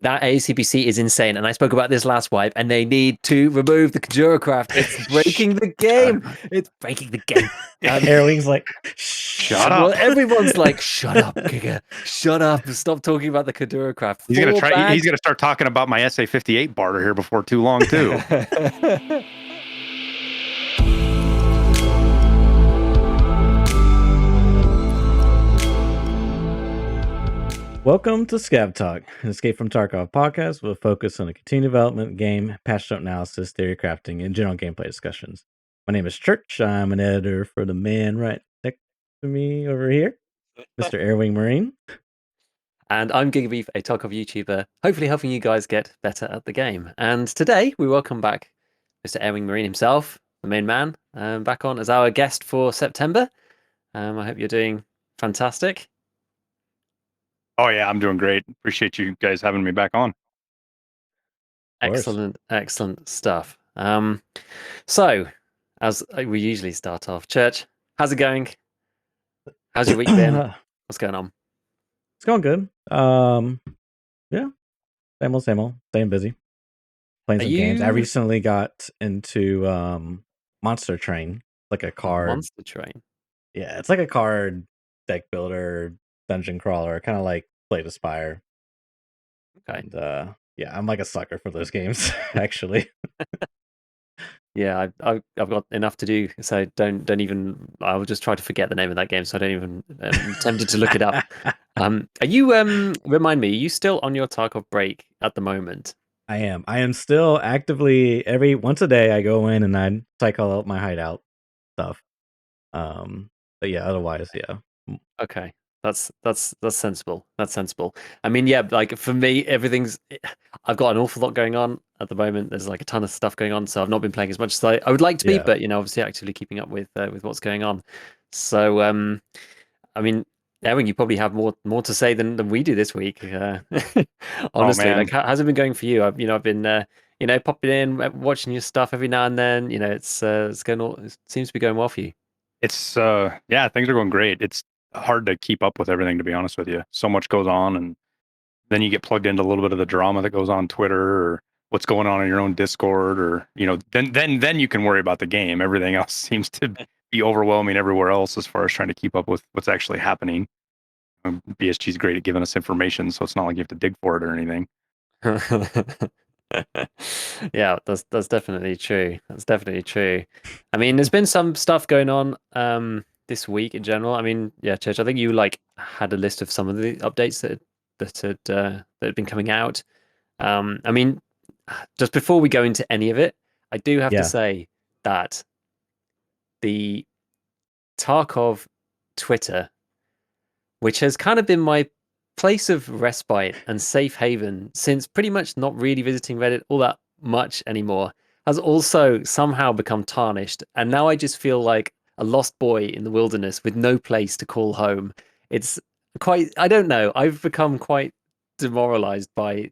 That ACPC is insane, and I spoke about this last wipe, and they need to remove the Kajura craft. It's breaking the game. It's breaking the game. Airwing's like, Shut Well, up. everyone's like, "Shut up, Giga! Shut up! Stop talking about the Kajura craft." He's gonna start talking about my SA-58 barter here before too long too. welcome to ScavTalk, an Escape from Tarkov podcast with a focus on the continued development, game, patch note analysis, theory crafting, and general gameplay discussions. My name is Church. I'm an editor for the man right next to me over here, Mr. AirWingMarine. And I'm GigaBeef, a Tarkov YouTuber, hopefully helping you guys get better at the game. And today we welcome back Mr. AirWingMarine himself, the main man, back on as our guest for September. I hope you're doing fantastic. Oh yeah, I'm doing great. Appreciate you guys having me back on. Excellent, excellent stuff. So, as we usually start off, Church, how's it going? How's your week been? What's going on? It's going good. Yeah, same old, staying busy, playing some games. I recently got into Monster Train, like a card. Monster Train. Yeah, it's like a card deck builder, dungeon crawler, kind of like Slay the Spire. Okay. And yeah, I'm like a sucker for those games, actually. Yeah, I've got enough to do, so don't even. I'll just try to forget the name of that game, so I don't even tempted to look it up. Are you remind me? Are you still on your Tarkov break at the moment? I am. I am still actively once a day. I go in and I cycle out my hideout stuff. But yeah, otherwise, yeah. Okay, that's sensible. That's sensible. I mean, yeah, like for me, I've got an awful lot going on at the moment. There's like a ton of stuff going on, so I've not been playing as much as I would like to be, but obviously actively keeping up with what's going on. So, I mean, Erwin, you probably have more to say than we do this week. Honestly, like how's it been going for you? I've been popping in, watching your stuff every now and then. It's going all. It seems to be going well for you. It's yeah, things are going great. It's hard to keep up with everything, to be honest with you. So much goes on, and then you get plugged into a little bit of the drama that goes on Twitter or what's going on in your own Discord, or then you can worry about the game. Everything else seems to be overwhelming everywhere else as far as trying to keep up with what's actually happening. BSG is great at giving us information, so it's not like you have to dig for it or anything. Yeah, that's definitely true. That's definitely true. I mean, there's been some stuff going on this week in general. I mean, yeah, Church, I think you had a list of some of the updates that had been coming out. I mean, just before we go into any of it, I do have to say that the Tarkov Twitter, which has kind of been my place of respite and safe haven since pretty much not really visiting Reddit all that much anymore, has also somehow become tarnished. And now I just feel like a lost boy in the wilderness with no place to call home. It's quite, I don't know, I've become quite demoralized by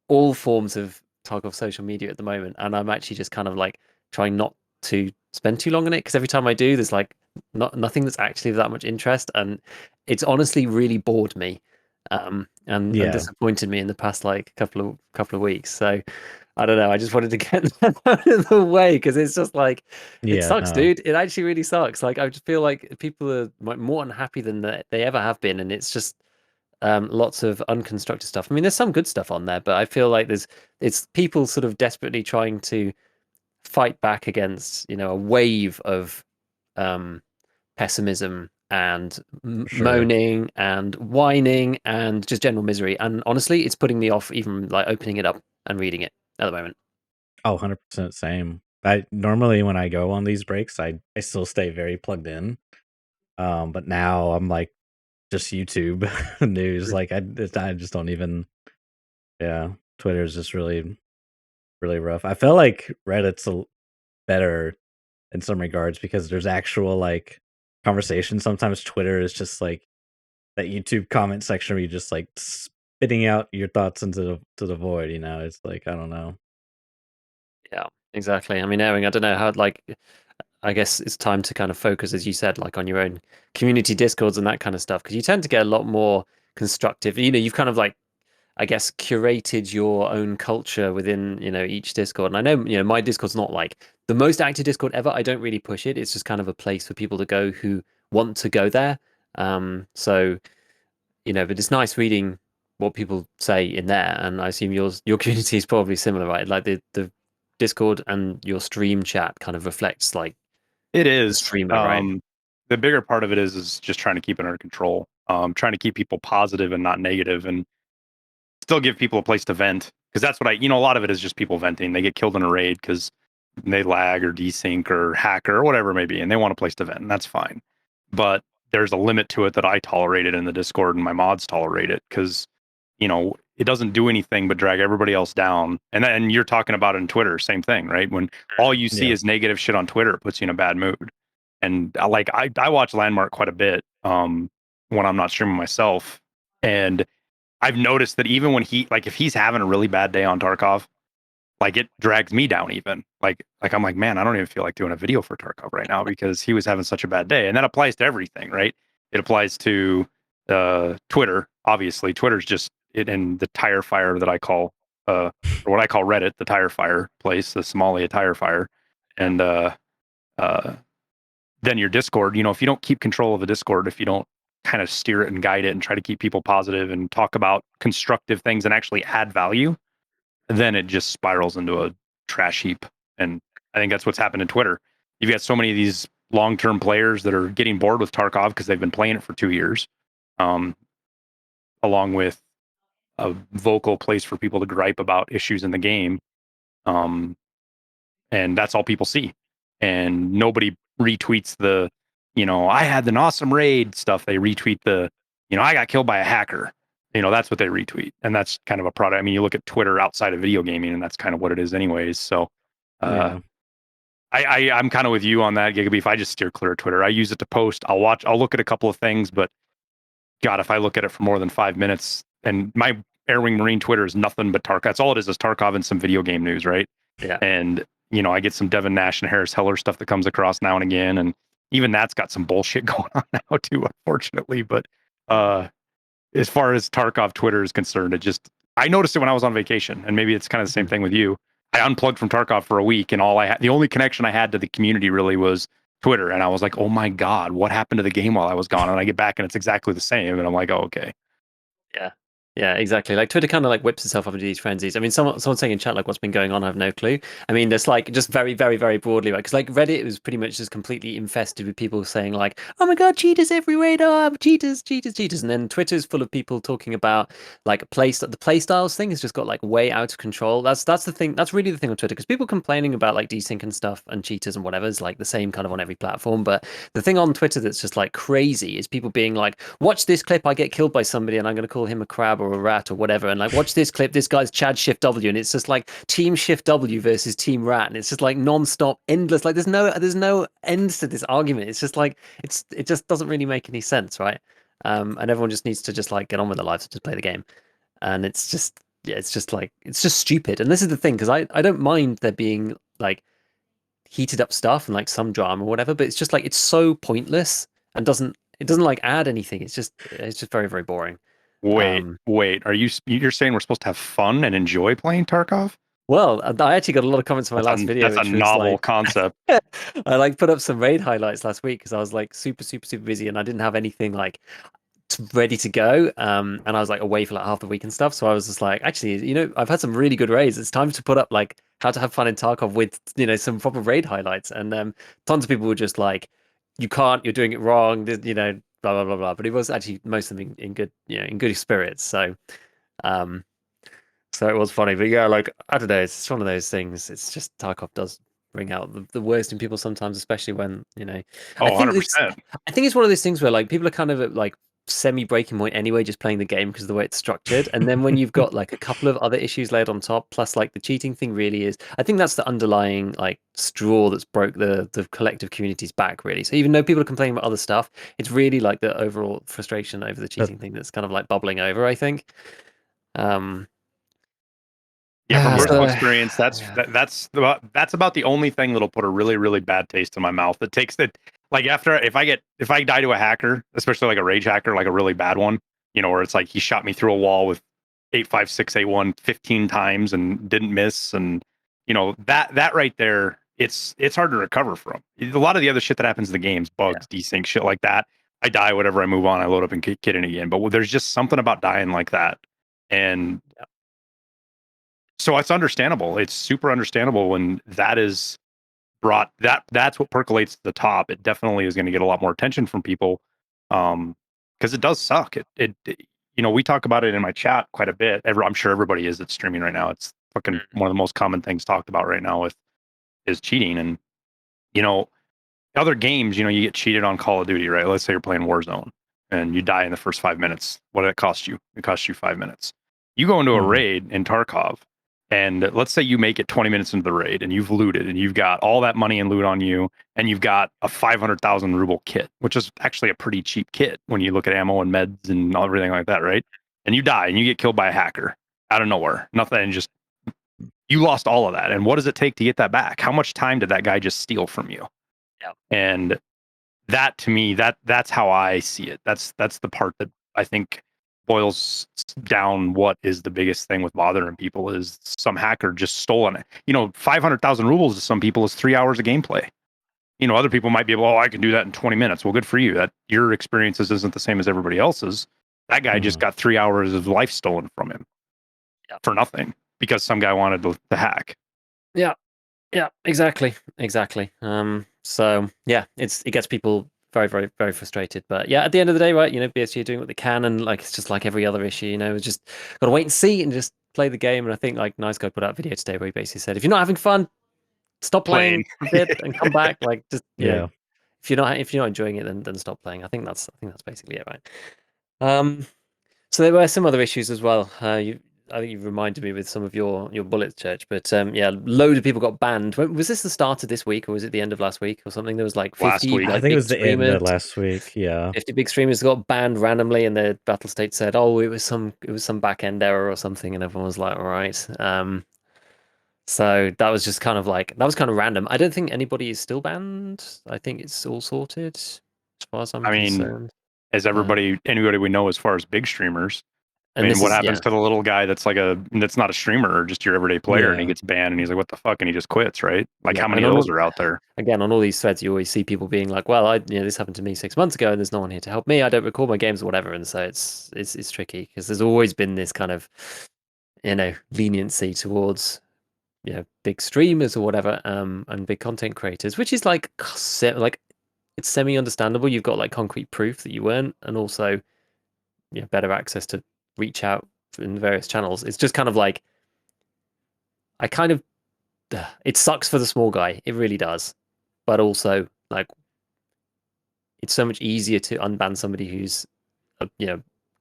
all forms of Tarkov social media at the moment. And I'm actually just kind of like trying not to spend too long on it, because every time I do, there's like nothing that's actually of that much interest. And it's honestly really bored me. And disappointed me in the past like couple of weeks. So I don't know. I just wanted to get that out of the way, because it's just like it sucks, dude. It actually really sucks. Like I just feel like people are more unhappy than they ever have been, and it's just lots of unconstructed stuff. I mean, there's some good stuff on there, but I feel like it's people sort of desperately trying to fight back against a wave of pessimism and moaning and whining and just general misery. And honestly, it's putting me off even like opening it up and reading it at the moment. Oh, 100% same. I normally, when I go on these breaks, I still stay very plugged in. But now I'm like just YouTube news. Like I just don't even. Yeah, Twitter is just really, really rough. I feel like Reddit's better in some regards because there's actual like conversation. Sometimes Twitter is just like that YouTube comment section where you just like spitting out your thoughts into the void. It's like, I don't know. Yeah, exactly. I mean, Aaron, I don't know how I guess it's time to kind of focus, as you said, like on your own community discords and that kind of stuff, because you tend to get a lot more constructive. You've kind of like I guess, curated your own culture within, each Discord. And I know, my Discord's not like the most active Discord ever. I don't really push it. It's just kind of a place for people to go who want to go there. So, but it's nice reading what people say in there. And I assume your community is probably similar, right? Like the Discord and your stream chat kind of reflects like It the is. streamer, right? The bigger part of it is just trying to keep it under control. Trying to keep people positive and not negative, and still give people a place to vent. Because that's what a lot of it is just people venting. They get killed in a raid because they lag or desync or hacker or whatever it may be, and they want a place to vent, and that's fine. But there's a limit to it that I tolerate it in the Discord, and my mods tolerate it because it doesn't do anything but drag everybody else down. And then you're talking about it in Twitter, same thing, right? When all you see is negative shit on Twitter, it puts you in a bad mood. And I watch Landmark quite a bit when I'm not streaming myself, and I've noticed that even when if he's having a really bad day on Tarkov, like it drags me down even. Like I'm like, man, I don't even feel like doing a video for Tarkov right now because he was having such a bad day. And that applies to everything, right? It applies to Twitter, obviously. Twitter's just it and the tire fire that I call or what I call Reddit, the tire fire place, the Somalia tire fire. And then your Discord, if you don't keep control of the Discord, if you don't kind of steer it and guide it and try to keep people positive and talk about constructive things and actually add value, then it just spirals into a trash heap. And I think that's what's happened in Twitter. You've got so many of these long-term players that are getting bored with Tarkov because they've been playing it for 2 years, along with a vocal place for people to gripe about issues in the game. And that's all people see. And nobody retweets the, I had an awesome raid stuff. They retweet the, I got killed by a hacker. That's what they retweet. And that's kind of a product. I mean, you look at Twitter outside of video gaming, and that's kind of what it is anyways. So I'm kind of with you on that, GigaBeef. I just steer clear of Twitter. I use it to post. I'll look at a couple of things, but God, if I look at it for more than 5 minutes, and my AirWingMarine Twitter is nothing but Tarkov. That's all it is Tarkov and some video game news, right? Yeah. And I get some Devin Nash and Harris Heller stuff that comes across now and again, and even that's got some bullshit going on now too, unfortunately. But as far as Tarkov Twitter is concerned, I noticed it when I was on vacation, and maybe it's kind of the same thing with you. I unplugged from Tarkov for a week, and the only connection I had to the community really was Twitter, and I was like, oh my God, what happened to the game while I was gone? And I get back and it's exactly the same, and I'm like, oh, okay. Yeah, exactly. Like Twitter kind of like whips itself up into these frenzies. I mean, someone's saying in chat like what's been going on, I have no clue. I mean, there's like just very, very, very broadly, right? Because like Reddit was pretty much just completely infested with people saying like, "Oh my God, cheaters everywhere! Oh, cheaters, cheaters, cheaters!" And then Twitter's full of people talking about like the Playstyles thing has just got like way out of control. That's the thing. That's really the thing on Twitter because people complaining about like desync and stuff and cheaters and whatever is like the same kind of on every platform. But the thing on Twitter that's just like crazy is people being like, "Watch this clip! I get killed by somebody, and I'm going to call him a crab or a rat or whatever." And like, watch this clip. This guy's Chad Shift W, and it's just like Team Shift W versus Team Rat, and it's just like non-stop, endless. Like, there's no end to this argument. It's just like it just doesn't really make any sense, right? And everyone just needs to just like get on with their lives and just play the game. And it's just it's just stupid. And this is the thing because I don't mind there being like heated up stuff and like some drama or whatever, but it's just like it's so pointless and doesn't like add anything. It's just very, very boring. Wait. You're saying we're supposed to have fun and enjoy playing Tarkov? Well, I actually got a lot of comments on my last video. That's a which was novel like, concept. I like put up some raid highlights last week because I was like super, super, super busy and I didn't have anything like ready to go. And I was like away for like half the week and stuff. So I was just like, actually, I've had some really good raids. It's time to put up like how to have fun in Tarkov with, some proper raid highlights. And tons of people were just like, you can't, you're doing it wrong, blah, blah, blah, blah. But it was actually most of them in good, in good spirits. So, so it was funny, but yeah, like I don't know, it's one of those things. It's just Tarkov does bring out the worst in people sometimes, especially when Oh, I think 100%. I think it's one of those things where like people are kind of at like semi breaking point anyway, just playing the game because of the way it's structured, and then when you've got like a couple of other issues laid on top, plus like the cheating thing really is. I think that's the underlying like straw that's broke the collective community's back really. So even though people are complaining about other stuff, it's really like the overall frustration over the cheating thing that's kind of like bubbling over. I think. Yeah, from So- personal experience, that's yeah. that's about the only thing that'll put a really, really bad taste in my mouth. It takes that, like, if I die to a hacker, especially like a rage hacker, like a really bad one, where it's like he shot me through a wall with 85681 15 times and didn't miss, and that right there, it's hard to recover from. A lot of the other shit that happens in the games, bugs, desync, shit like that. I die, whatever, I move on, I load up and get in again. But there's just something about dying like that, and so it's understandable. It's super understandable when that is that's what percolates to the top. It definitely is going to get a lot more attention from people, because it does suck. We talk about it in my chat quite a bit. I'm sure everybody is that's streaming right now. It's fucking one of the most common things talked about right now is cheating. And other games, you get cheated on Call of Duty, right? Let's say you're playing Warzone and you die in the first 5 minutes. What did it cost you? It cost you 5 minutes. You go into a raid in Tarkov, and let's say you make it 20 minutes into the raid and you've looted and you've got all that money and loot on you, and you've got a 500,000 ruble kit, which is actually a pretty cheap kit when you look at ammo and meds and everything like that, right? And you die and you get killed by a hacker out of nowhere. Nothing, and just you lost all of that. And what does it take to get that back? How much time did that guy just steal from you? Yeah. And that, to me, that's how I see it. That's the part that I think boils down what is the biggest thing with bothering people is some hacker just stolen it. 500,000 rubles to some people is 3 hours of gameplay. Other people might be able, I can do that in 20 minutes. Well, good for you. That your experiences isn't the same as everybody else's. That guy just got 3 hours of life stolen from him for nothing because some guy wanted to hack. Yeah, exactly. So yeah, it gets people very, very, very frustrated. But yeah, at the end of the day, right, BSG are doing what they can, and like it's just like every other issue, it's just gotta wait and see and just play the game. And I think like Nice Guy put out a video today where he basically said, if you're not having fun, stop playing a bit and come back. Like just if you're not enjoying it, then stop playing. I think that's basically it, right? So there were some other issues as well. I think you've reminded me with some of your bullets, Church. But yeah, loads of people got banned. Was this the start of this week, or was it the end of last week, or something? There was like 50 last week. like I think big it was the end streamers. of last week. Yeah, 50 big streamers got banned randomly, and the Battle State said, "Oh, it was some back end error or something," and everyone was like, "All right." So that was just kind of random. I don't think anybody is still banned. I think it's all sorted as far as I'm concerned. As anybody we know as far as big streamers. And what happens to the little guy that's that's not a streamer or just your everyday player and he gets banned and he's like, what the fuck? And he just quits, right? Like how many of those are out there? Again, on all these threads, you always see people being like, well, this happened to me 6 months ago and there's no one here to help me. I don't record my games or whatever. And so it's tricky because there's always been this kind of, leniency towards, big streamers or whatever, and big content creators, which is like it's semi-understandable. You've got like concrete proof that you weren't, and also, better access to reach out in various channels. It's just kind of like, it sucks for the small guy. It really does. But also, like, it's so much easier to unban somebody who's,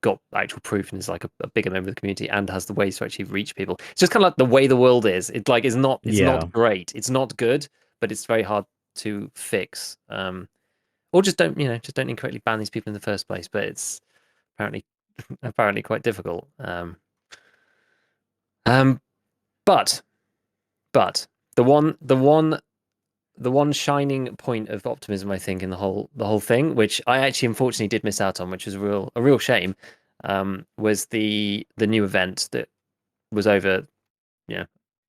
got actual proof and is like a bigger member of the community and has the ways to actually reach people. It's just kind of like the way the world is. It's like it's not great. It's not good, but it's very hard to fix. Or just don't incorrectly ban these people in the first place. But it's apparently quite difficult. But the one shining point of optimism, I think, in the whole thing, which I actually unfortunately did miss out on, which was a real shame, was the new event that was over,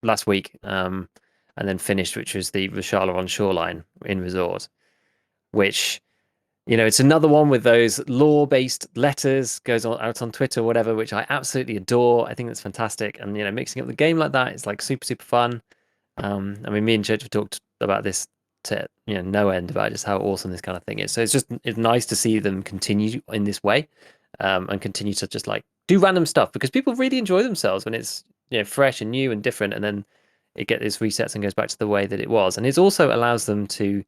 last week, and then finished, which was the Rashala on Shoreline in Resort, which, it's another one with those lore-based letters, goes out on Twitter, whatever, which I absolutely adore. I think that's fantastic, and mixing up the game like that is like super super fun. I mean, me and Church have talked about this to no end about just how awesome this kind of thing is. So it's nice to see them continue in this way, and continue to just like do random stuff because people really enjoy themselves when it's fresh and new and different, and then it gets resets and goes back to the way that it was. And it also allows them to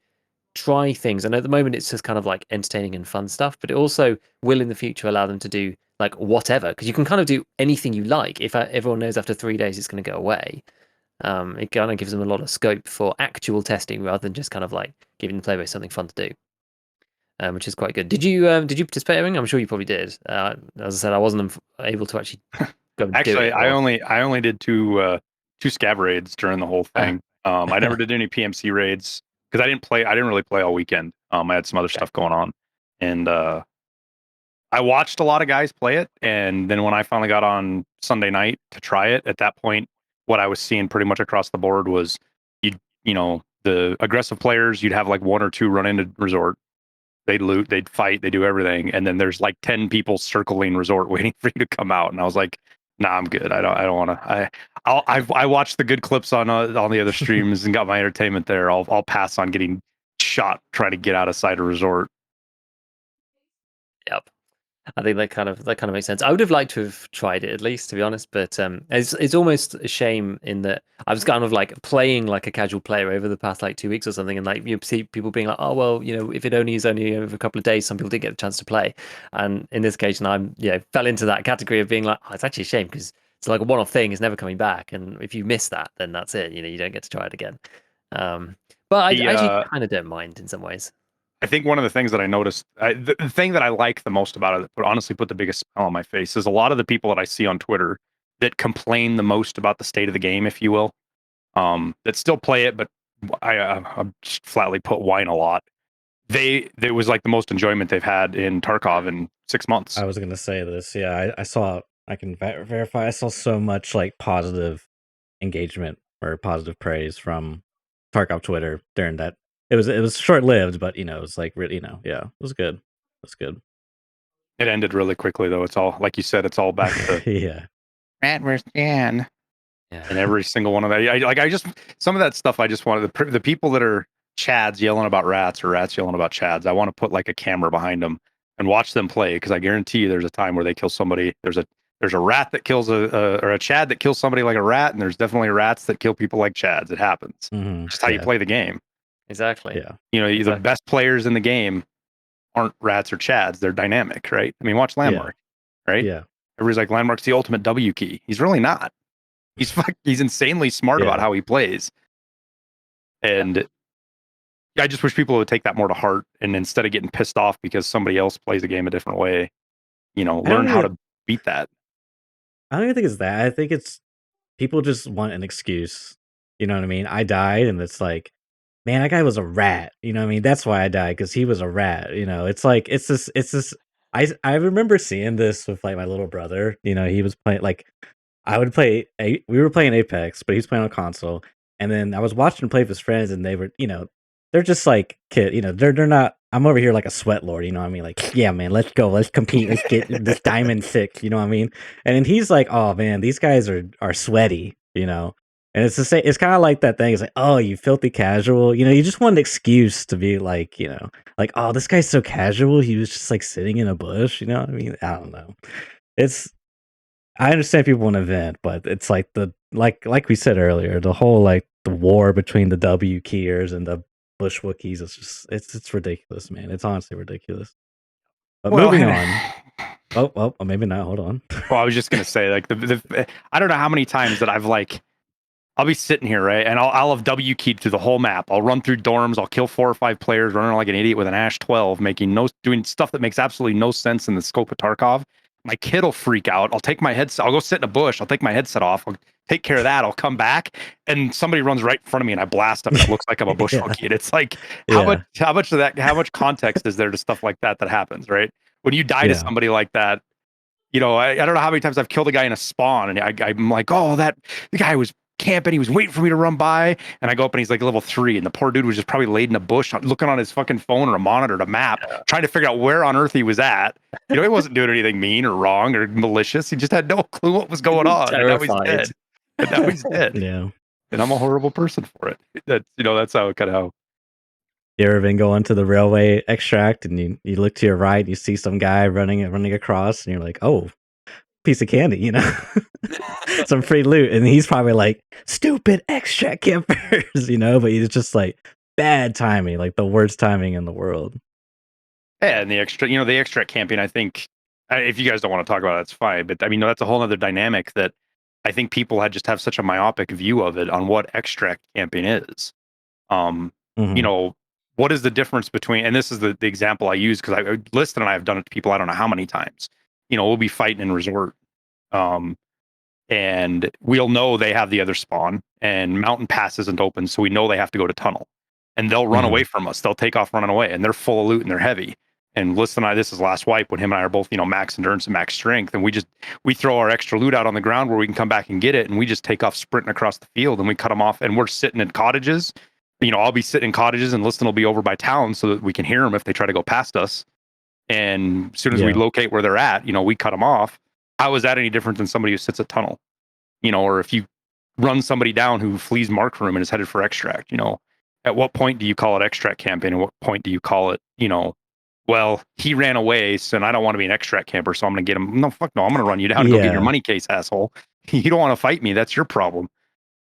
try things. And at the moment, it's just kind of like entertaining and fun stuff, but it also will in the future allow them to do like whatever, because you can kind of do anything you like. If everyone knows after 3 days it's going to go away. It kind of gives them a lot of scope for actual testing rather than just kind of like giving the player something fun to do, which is quite good. Did you participate in? I'm sure you probably did. As I said, I wasn't able to actually go and do it. Actually, I only did two scav raids during the whole thing. I never did any PMC raids because I didn't really play all weekend. I had some other stuff going on, and I watched a lot of guys play it, and then when I finally got on Sunday night to try it, at that point, what I was seeing pretty much across the board was the aggressive players, you'd have like one or two run into resort. They'd loot, they'd fight, they do everything, and then there's like 10 people circling resort waiting for you to come out. And I was like, "Nah, I'm good. I don't want to. I watched the good clips on the other streams and got my entertainment there. I'll pass on getting shot trying to get out of sight of resort." Yep. I think that kind of makes sense. I would have liked to have tried it at least, to be honest, but it's almost a shame in that I was kind of like playing like a casual player over the past like 2 weeks or something, and like you see people being like, oh well, if it only is only over a couple of days, some people did get a chance to play, and in this occasion, I'm fell into that category of being like, oh, it's actually a shame because it's like a one-off thing, it's never coming back, and if you miss that, then that's it. You don't get to try it again. But I actually kind of don't mind in some ways. I think one of the things that I noticed, the thing that I like the most about it, but honestly put the biggest smile on my face, is a lot of the people that I see on Twitter that complain the most about the state of the game, if you will, that still play it, but I just flatly put whine a lot. It was like the most enjoyment they've had in Tarkov in 6 months. I was gonna say this. Yeah, I saw. I can verify. I saw so much like positive engagement or positive praise from Tarkov Twitter during that. It was short lived, but it was like really, yeah, it was good. It was good. It ended really quickly though. It's all, like you said, it's all back to Yeah. Rat vs. Jan. Yeah. And every single one of that. I just, some of that stuff I just wanted, the people that are Chads yelling about rats or rats yelling about Chads, I want to put like a camera behind them and watch them play, because I guarantee you there's a time where they kill somebody. There's a rat that kills or a Chad that kills somebody like a rat, and there's definitely rats that kill people like Chads. It happens. Just how you play the game. Exactly. Yeah. The best players in the game aren't rats or Chads. They're dynamic, right? I mean, watch Landmark, right? Yeah. Everybody's like, Landmark's the ultimate W key. He's really not. He's insanely smart about how he plays. And I just wish people would take that more to heart, and instead of getting pissed off because somebody else plays the game a different way, learn how to beat that. I don't even think it's that. I think it's people just want an excuse. You know what I mean? I died, and it's like, man, that guy was a rat. You know what I mean? That's why I died, because he was a rat. It's like it's this. I remember seeing this with like my little brother. He was playing like I would play. We were playing Apex, but he was playing on console. And then I was watching him play with his friends, and they were, they're just like kid. They're not. I'm over here like a sweat lord. You know what I mean? Like, yeah, man, let's go, let's compete, let's get this diamond 6. You know what I mean? And then he's like, oh man, these guys are sweaty. And it's the same. It's kind of like that thing. It's like, oh, you filthy casual. You just want an excuse to be like, like, oh, this guy's so casual. He was just like sitting in a bush. You know what I mean? I don't know. I understand people want to vent, but it's like like we said earlier, the whole like the war between the W keyers and the Bush Wookiees is just it's ridiculous, man. It's honestly ridiculous. But moving on. Oh, maybe not. Hold on. Well, I was just gonna say, like I don't know how many times that I'll be sitting here, right, and I'll have W keyed through the whole map. I'll run through dorms. I'll kill 4 or 5 players, running like an idiot with an Ash 12, doing stuff that makes absolutely no sense in the scope of Tarkov. My kid will freak out. I'll take my headset. I'll go sit in a bush. I'll take my headset off. I'll take care of that. I'll come back, and somebody runs right in front of me, and I blast them. And it looks like I'm a bush Wookiee. And it's like, how much context is there to stuff like that happens, right? When you die to somebody like that, I don't know how many times I've killed a guy in a spawn, and I'm like, oh, the guy was camping. He was waiting for me to run by, and I go up and he's like level 3, and the poor dude was just probably laid in a bush, looking on his fucking phone or a monitor, a map, trying to figure out where on earth he was at. He wasn't doing anything mean or wrong or malicious. He just had no clue what was going on. And now he's dead. Yeah. And I'm a horrible person for it. That's how it kind of. You ever been going to the railway extract, and you look to your right, you see some guy running across, and you're like, oh, piece of candy, some free loot, and he's probably like, stupid extract campers, but he's just like bad timing, like the worst timing in the world. Yeah, and the extract camping, I think, if you guys don't want to talk about it, that's fine, but I mean, that's a whole other dynamic that I think people have such a myopic view of it on what extract camping is. What is the difference between, and this is the example I use because Liston and I have done it to people I don't know how many times. We'll be fighting in resort, and we'll know they have the other spawn, and mountain pass isn't open, so we know they have to go to tunnel, and they'll run away from us. They'll take off running away, and they're full of loot and they're heavy, And List and I, this is last wipe when him and I are both, max endurance and max strength. And we throw our extra loot out on the ground where we can come back and get it. And we just take off sprinting across the field and we cut them off. And we're sitting in cottages. I'll be sitting in cottages and Liston will be over by town so that we can hear them if they try to go past us. And as soon as we locate where they're at, we cut them off. How is that any different than somebody who sits at tunnel? Or if you run somebody down who flees mark room and is headed for extract, at what point do you call it extract camping? And what point do you call it, well, he ran away, so I don't want to be an extract camper, so I'm going to get him. No, fuck no, I'm going to run you down and go get your money case, asshole. You don't want to fight me. That's your problem.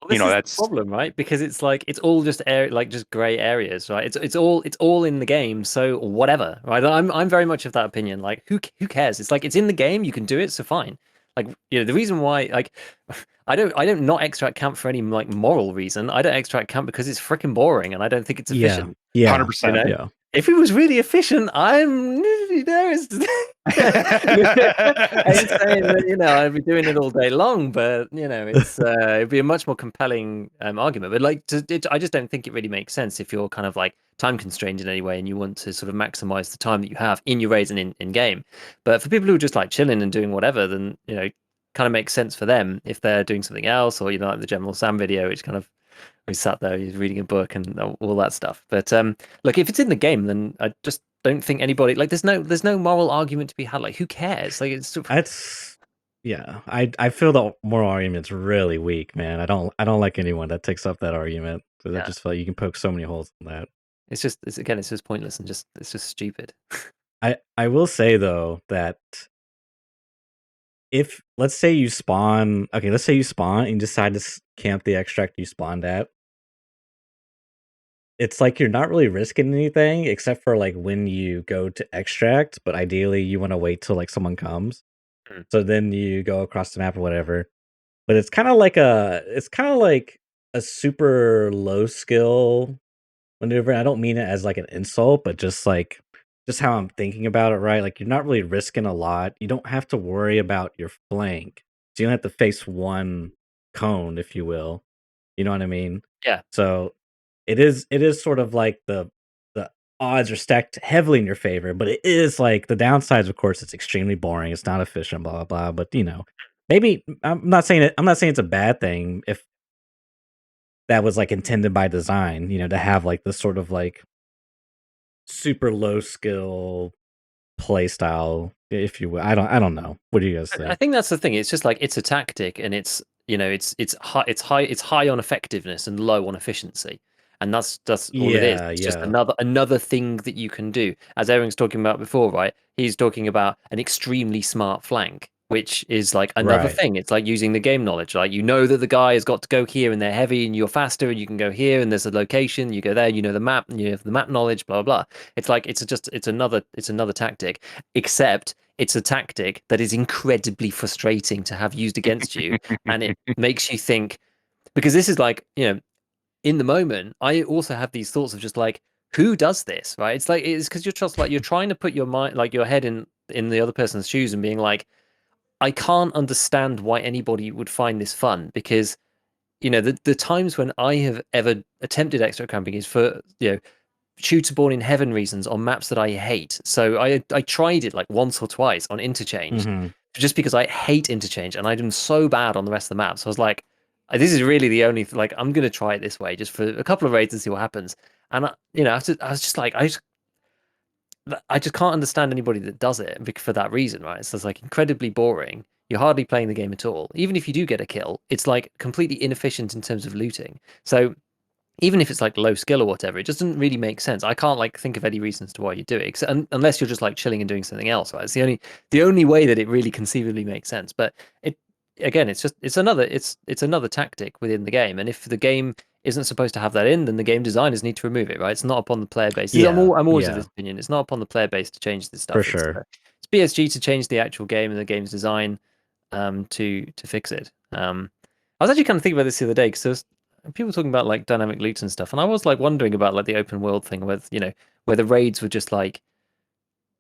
Well, this is that's the problem, right? Because it's like it's all just just gray areas, right? It's all in the game, so whatever, right? I'm very much of that opinion. Like, who cares? It's like it's in the game, you can do it, so fine. Like, the reason why, like, I don't not extract camp for any like moral reason. I don't extract camp because it's freaking boring and I don't think it's efficient. Yeah, 100%. Yeah. If it was really efficient, I'm I'm saying that, I'd be doing it all day long, but it's it'd be a much more compelling argument. But like, I just don't think it really makes sense if you're kind of like time constrained in any way and you want to sort of maximize the time that you have in your raids and in game. But for people who are just like chilling and doing whatever, then kind of makes sense for them if they're doing something else, or like the General Sam video, which kind of we sat there, he's reading a book and all that stuff. But look, if it's in the game, then I just don't think anybody like there's no moral argument to be had. Like, who cares? Like, I feel the moral argument's really weak, man. I don't like anyone that takes up that argument because I just feel like you can poke so many holes in that. It's just pointless and it's just stupid. I will say though that if let's say you spawn and you decide to camp the extract you spawned at, it's like you're not really risking anything except for like when you go to extract, but ideally you want to wait till like someone comes. So then you go across the map or whatever. But it's kind of like a super low skill maneuver. I don't mean it as like an insult, but just how I'm thinking about it, right? Like, you're not really risking a lot. You don't have to worry about your flank. So you don't have to face one cone, if you will. You know what I mean? Yeah. So it is sort of like the odds are stacked heavily in your favor, but it is like the downsides, of course, it's extremely boring. It's not efficient, blah blah blah. But maybe I'm not saying it's a bad thing if that was like intended by design, to have like this sort of like super low skill play style, if you will. I don't know. What do you guys think? I think that's the thing. It's just like it's a tactic, and it's it's high on effectiveness and low on efficiency, and that's all it is. It's just another thing that you can do. As Aaron's talking about before, right? He's talking about an extremely smart flank, which is like another thing. It's like using the game knowledge. Like, that the guy has got to go here and they're heavy and you're faster and you can go here and there's a location, you go there, the map and you have the map knowledge, blah blah. It's like it's another tactic, except it's a tactic that is incredibly frustrating to have used against you, and it makes you think, because this is like, in the moment, I also have these thoughts of just like, who does this, right? It's like, it's because you're just like, you're trying to put your mind, like your head in the other person's shoes and being like, I can't understand why anybody would find this fun, because the times when I have ever attempted extra camping is for shooter born in heaven reasons on maps that I hate. So I tried it like once or twice on interchange, just because I hate interchange and I did so bad on the rest of the maps. So I was like, this is really the only like, I'm gonna try it this way just for a couple of raids and see what happens. And I was just like, I just can't understand anybody that does it for that reason, right? So it's like incredibly boring. You're hardly playing the game at all. Even if you do get a kill, it's like completely inefficient in terms of looting. So even if it's like low skill or whatever, it just doesn't really make sense. I can't like think of any reasons to why you do it, unless you're just like chilling and doing something else, right? It's the only way that it really conceivably makes sense. But it's another tactic within the game, and if the game isn't supposed to have that in, then the game designers need to remove it, right? It's not upon the player base. I'm always of this opinion. It's not upon the player base to change this stuff. For sure. It's BSG to change the actual game and the game's design to fix it. I was actually kind of thinking about this the other day, because there's people talking about like dynamic loots and stuff, and I was like wondering about like the open world thing, where the raids were just like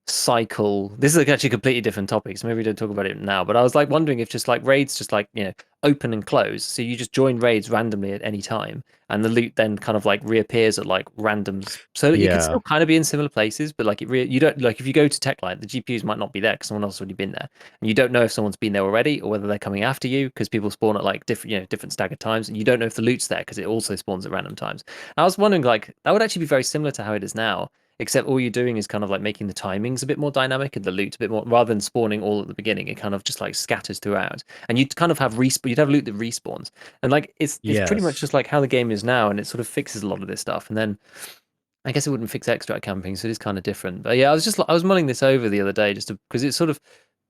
cycle. This is actually a completely different topic, so maybe we don't talk about it now. But I was like wondering if just like raids just like, you know, open and close. So you just join raids randomly at any time, and the loot then kind of like reappears at like randoms. So you can Yeah. still kind of be in similar places, but like you don't like if you go to Techlight, the GPUs might not be there because someone else has already been there, and you don't know if someone's been there already or whether they're coming after you because people spawn at like different, you know, different staggered times, and you don't know if the loot's there because it also spawns at random times. I was wondering like that would actually be very similar to how it is now, except all you're doing is kind of like making the timings a bit more dynamic and the loot a bit more, rather than spawning all at the beginning. It kind of just like scatters throughout, and you'd kind of have you'd have loot that respawns, and like it's pretty much Yes. just like how the game is now, and it sort of fixes a lot of this stuff. And then I guess it wouldn't fix extract camping, so it is kind of different. But yeah, I was mulling this over the other day just because it's sort of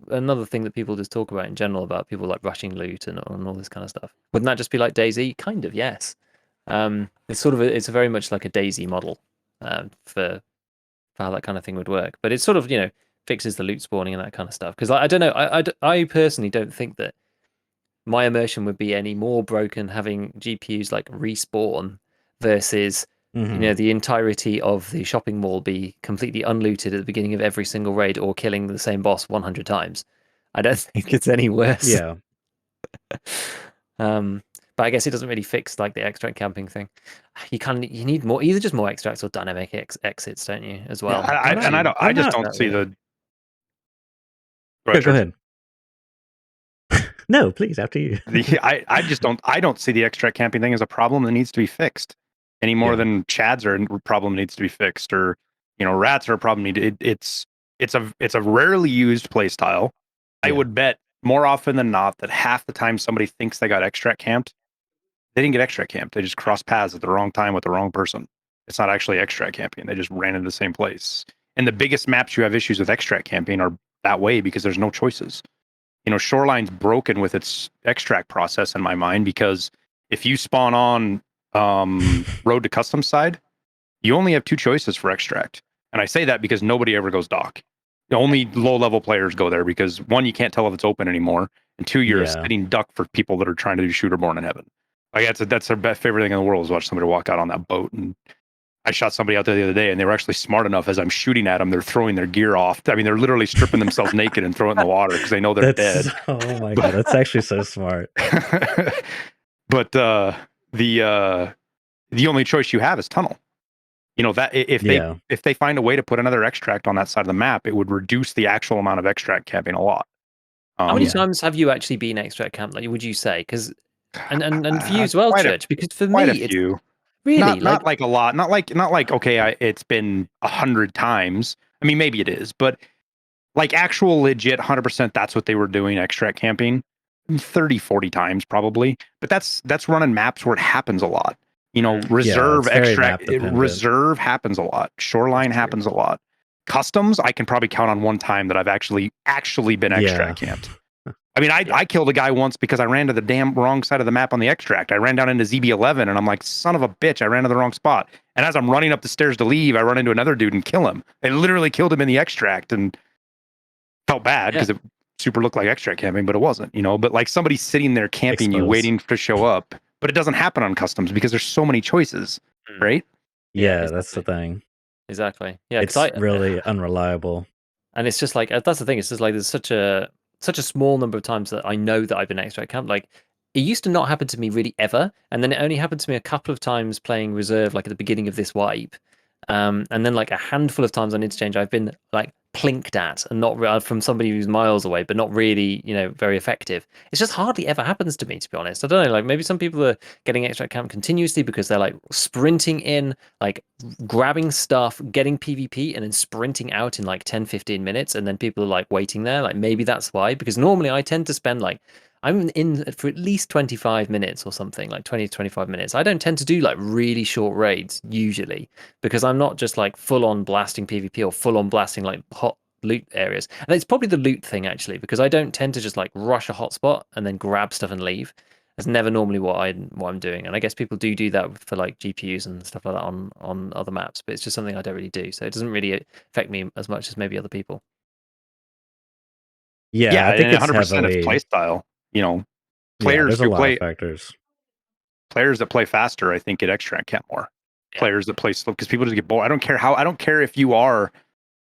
another thing that people just talk about in general about people like rushing loot and all this kind of stuff. Wouldn't that just be like DayZ? Kind of, yes. It's sort of it's very much like a DayZ model for how that kind of thing would work. But it sort of, you know, fixes the loot spawning and that kind of stuff. Because I don't know, I personally don't think that my immersion would be any more broken having GPUs like respawn versus, you know, the entirety of the shopping mall be completely unlooted at the beginning of every single raid or killing the same boss 100 times. I don't think it's any worse. Yeah. But I guess it doesn't really fix like the extract camping thing. You need more, either just more extracts or dynamic exits, don't you? As well. Yeah, I just don't see the. Go ahead. No, please, after you. I don't see the extract camping thing as a problem that needs to be fixed any more than Chads are a problem that needs to be fixed, or you know, rats are a problem. It's a rarely used play style. I would bet more often than not that half the time somebody thinks they got extract camped, they didn't get extract camped. They just crossed paths at the wrong time with the wrong person. It's not actually extract camping. They just ran into the same place. And the biggest maps you have issues with extract camping are that way because there's no choices. You know, Shoreline's broken with its extract process in my mind, because if you spawn on Road to Custom side, you only have two choices for extract. And I say that because nobody ever goes dock. Only low-level players go there because, one, you can't tell if it's open anymore, and two, you're a sitting duck for people that are trying to do Shooter Born in Heaven. Like that's their best favorite thing in the world, is watch somebody walk out on that boat. And I shot somebody out there the other day, and they were actually smart enough. As I'm shooting at them, they're throwing their gear off. I mean, they're literally stripping themselves naked and throwing it in the water because they know they're dead. Oh my god, that's actually so smart. But the only choice you have is tunnel. You know, that if they find a way to put another extract on that side of the map, it would reduce the actual amount of extract camping a lot. How many times have you actually been extract camp? Like, would you say? Because and for you as well, Church. Because for me, it's really not like a lot. Not like okay, it's been 100 times. I mean, maybe it is, but like actual legit 100%. That's what they were doing, extract camping, 30, 40 times probably. But that's running maps where it happens a lot. You know, reserve extract, reserve happens a lot. Shoreline happens a lot. Customs, I can probably count on one time that I've actually been extract camped. I mean, I killed a guy once because I ran to the damn wrong side of the map on the extract. I ran down into ZB11 and I'm like, son of a bitch, I ran to the wrong spot. And as I'm running up the stairs to leave, I run into another dude and kill him. I literally killed him in the extract and felt bad because it super looked like extract camping, but it wasn't, you know. But like somebody's sitting there camping you, waiting to show up. But it doesn't happen on customs because there's so many choices, right? Yeah, exactly. That's the thing. Exactly. Yeah, it's really unreliable. And it's just like that's the thing. It's just like there's such a small number of times that I know that I've been extract camped. Like it used to not happen to me really ever, and then it only happened to me a couple of times playing reserve, like at the beginning of this wipe. And then like a handful of times on interchange, I've been like plinked at, and not from somebody who's miles away, but not really, you know, very effective. It's just hardly ever happens to me, to be honest. I don't know, like maybe some people are getting extract camp continuously because they're like sprinting in, like grabbing stuff, getting PvP, and then sprinting out in like 10-15 minutes, and then people are like waiting there. Like maybe that's why, because normally I tend to spend like, I'm in for at least 25 minutes or something, like 20 to 25 minutes. I don't tend to do like really short raids usually, because I'm not just like full on blasting PvP or full on blasting like hot loot areas. And it's probably the loot thing actually, because I don't tend to just like rush a hotspot and then grab stuff and leave. That's never normally what I'm doing. And I guess people do that for like GPUs and stuff like that on other maps, but it's just something I don't really do. So it doesn't really affect me as much as maybe other people. Yeah, I think it's 100% of play style. You know, players who play factors. Players that play faster, I think, get extract camp more. Players that play slow, because people just get bored. I don't care if you are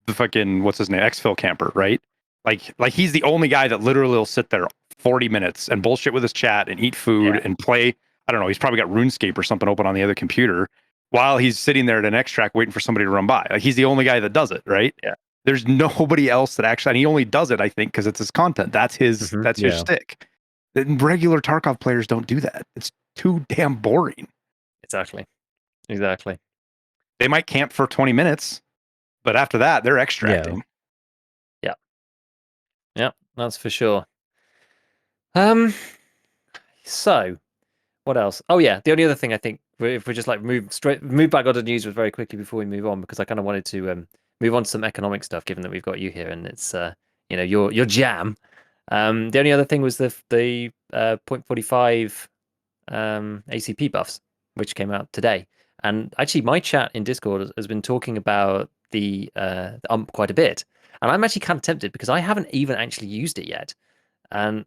the fucking, what's his name, exfil camper, right? Like he's the only guy that literally will sit there 40 minutes and bullshit with his chat and eat food and play. I don't know. He's probably got RuneScape or something open on the other computer while he's sitting there at an extract waiting for somebody to run by. Like he's the only guy that does it, right? Yeah. There's nobody else that actually, and he only does it, I think, because it's his content. That's his his shtick. Regular Tarkov players don't do that. It's too damn boring. Exactly. They might camp for 20 minutes, but after that, they're extracting. Yeah, that's for sure. So what else? Oh yeah, the only other thing I think, if we just like move back onto news very quickly before we move on, because I kind of wanted to move on to some economic stuff, given that we've got you here and it's your jam. The only other thing was the 0.45 ACP buffs, which came out today. And actually, my chat in Discord has been talking about the ump quite a bit, and I'm actually kind of tempted because I haven't even actually used it yet, and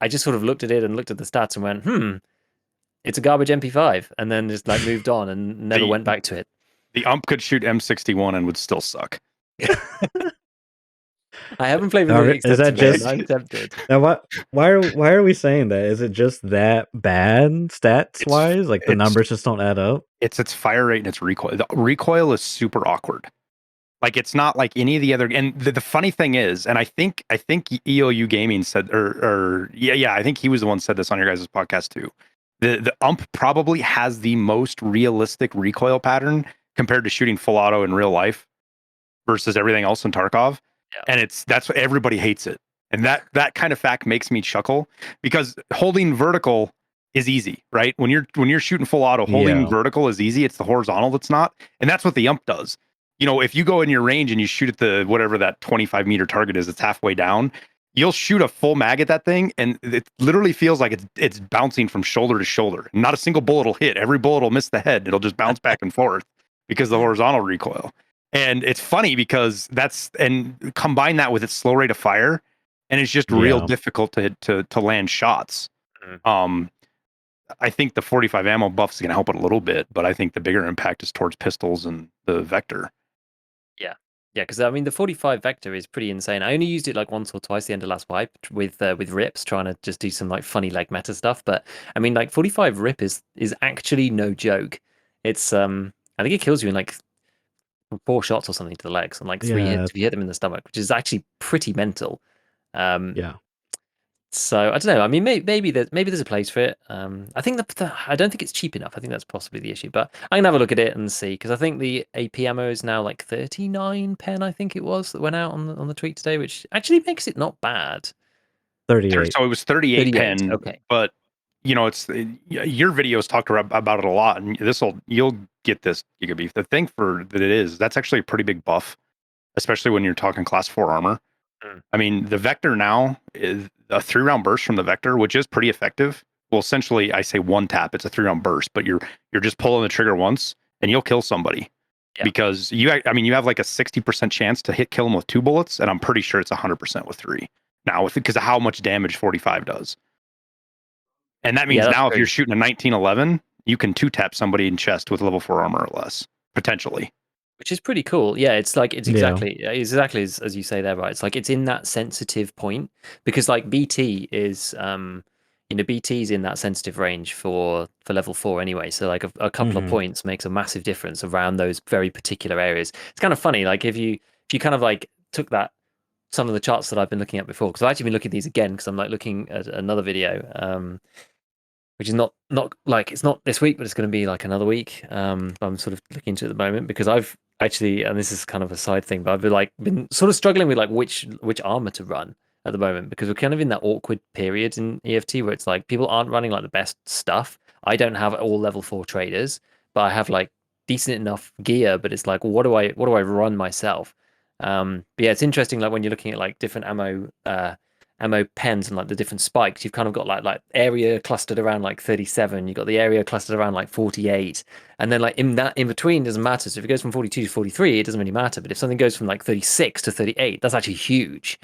I just sort of looked at it and looked at the stats and went, it's a garbage MP5, and then just like moved on and never went back to it. The ump could shoot M61 and would still suck. I haven't played with it extensively. Is that just? I'm tempted. Now, why are we saying that? Is it just that bad stats wise? Like the numbers just don't add up. It's fire rate and its recoil. The recoil is super awkward. Like it's not like any of the other. And the funny thing is, and I think EOU Gaming said, I think he was the one who said this on your guys' podcast too. The ump probably has the most realistic recoil pattern compared to shooting full auto in real life versus everything else in Tarkov. Yeah. And that's what everybody hates it. And that kind of fact makes me chuckle because holding vertical is easy, right? When you're shooting full auto, holding vertical is easy. It's the horizontal that's not. And that's what the ump does. You know, if you go in your range and you shoot at the whatever that 25 meter target is, it's halfway down, you'll shoot a full mag at that thing, and it literally feels like it's bouncing from shoulder to shoulder. Not a single bullet will hit. Every bullet will miss the head. It'll just bounce back and forth because of the horizontal recoil. And it's funny because and combine that with its slow rate of fire, and it's just real difficult to land shots. I think the 45 ammo buff is going to help it a little bit, but I think the bigger impact is towards pistols and the Vector. Yeah, because I mean the 45 Vector is pretty insane. I only used it like once or twice the end of last wipe with Rips, trying to just do some like funny like meta stuff. But I mean like 45 Rip is actually no joke. It's I think it kills you in like 4 shots or something to the legs, and like 3 hits if you hit them in the stomach, which is actually pretty mental. So I don't know. I mean, maybe there's a place for it. I think I don't think it's cheap enough. I think that's possibly the issue. But I can have a look at it and see, because I think the AP ammo is now like 39 pen. I think it was that went out on the tweet today, which actually makes it not bad. 38. So it was 38 pen. Okay, but you know, it's your videos talked about it a lot, and you'll get this GigaBeef. The thing that's actually a pretty big buff, especially when you're talking class 4 armor. I mean, the Vector now is a 3-round burst from the Vector, which is pretty effective. Well, essentially, I say one tap, it's a 3-round burst, but you're just pulling the trigger once and you'll kill somebody because you have like a 60% chance to kill them with 2 bullets, and I'm pretty sure it's 100% with 3 now because of how much damage 45 does. And that means now if you're shooting a 1911, you can 2-tap somebody in chest with level 4 armor or less, potentially. Which is pretty cool. Yeah, it's like it's exactly as you say there, right? It's like it's in that sensitive point because like BT is BT's in that sensitive range for level 4 anyway. So like a couple of points makes a massive difference around those very particular areas. It's kind of funny, like if you kind of like took some of the charts that I've been looking at before, because I've actually been looking at these again because I'm like looking at another video, which is not like it's not this week, but it's going to be like another week. I'm sort of looking into it at the moment because I've actually, and this is kind of a side thing, but I've been sort of struggling with like which armor to run at the moment, because we're kind of in that awkward period in EFT where it's like people aren't running like the best stuff. I don't have all level 4 traders, but I have like decent enough gear, but it's like, well, what do I run myself? But yeah, it's interesting, like when you're looking at like different ammo pens and like the different spikes, you've kind of got like area clustered around like 37, you've got the area clustered around like 48, and then like in between doesn't matter. So if it goes from 42 to 43, it doesn't really matter, but if something goes from like 36 to 38, that's actually huge.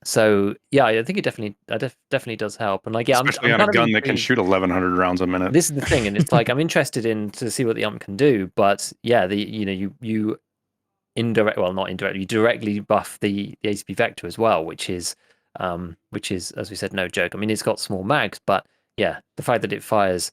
So yeah, I think it definitely does help. And like, yeah, especially on a gun that can shoot 1,100 rounds a minute. This is the thing, and it's like I'm interested to see what the ump can do, but yeah, you not indirectly, you directly buff the ACP vector as well, which is as we said, no joke. I mean, it's got small mags, but yeah, the fact that it fires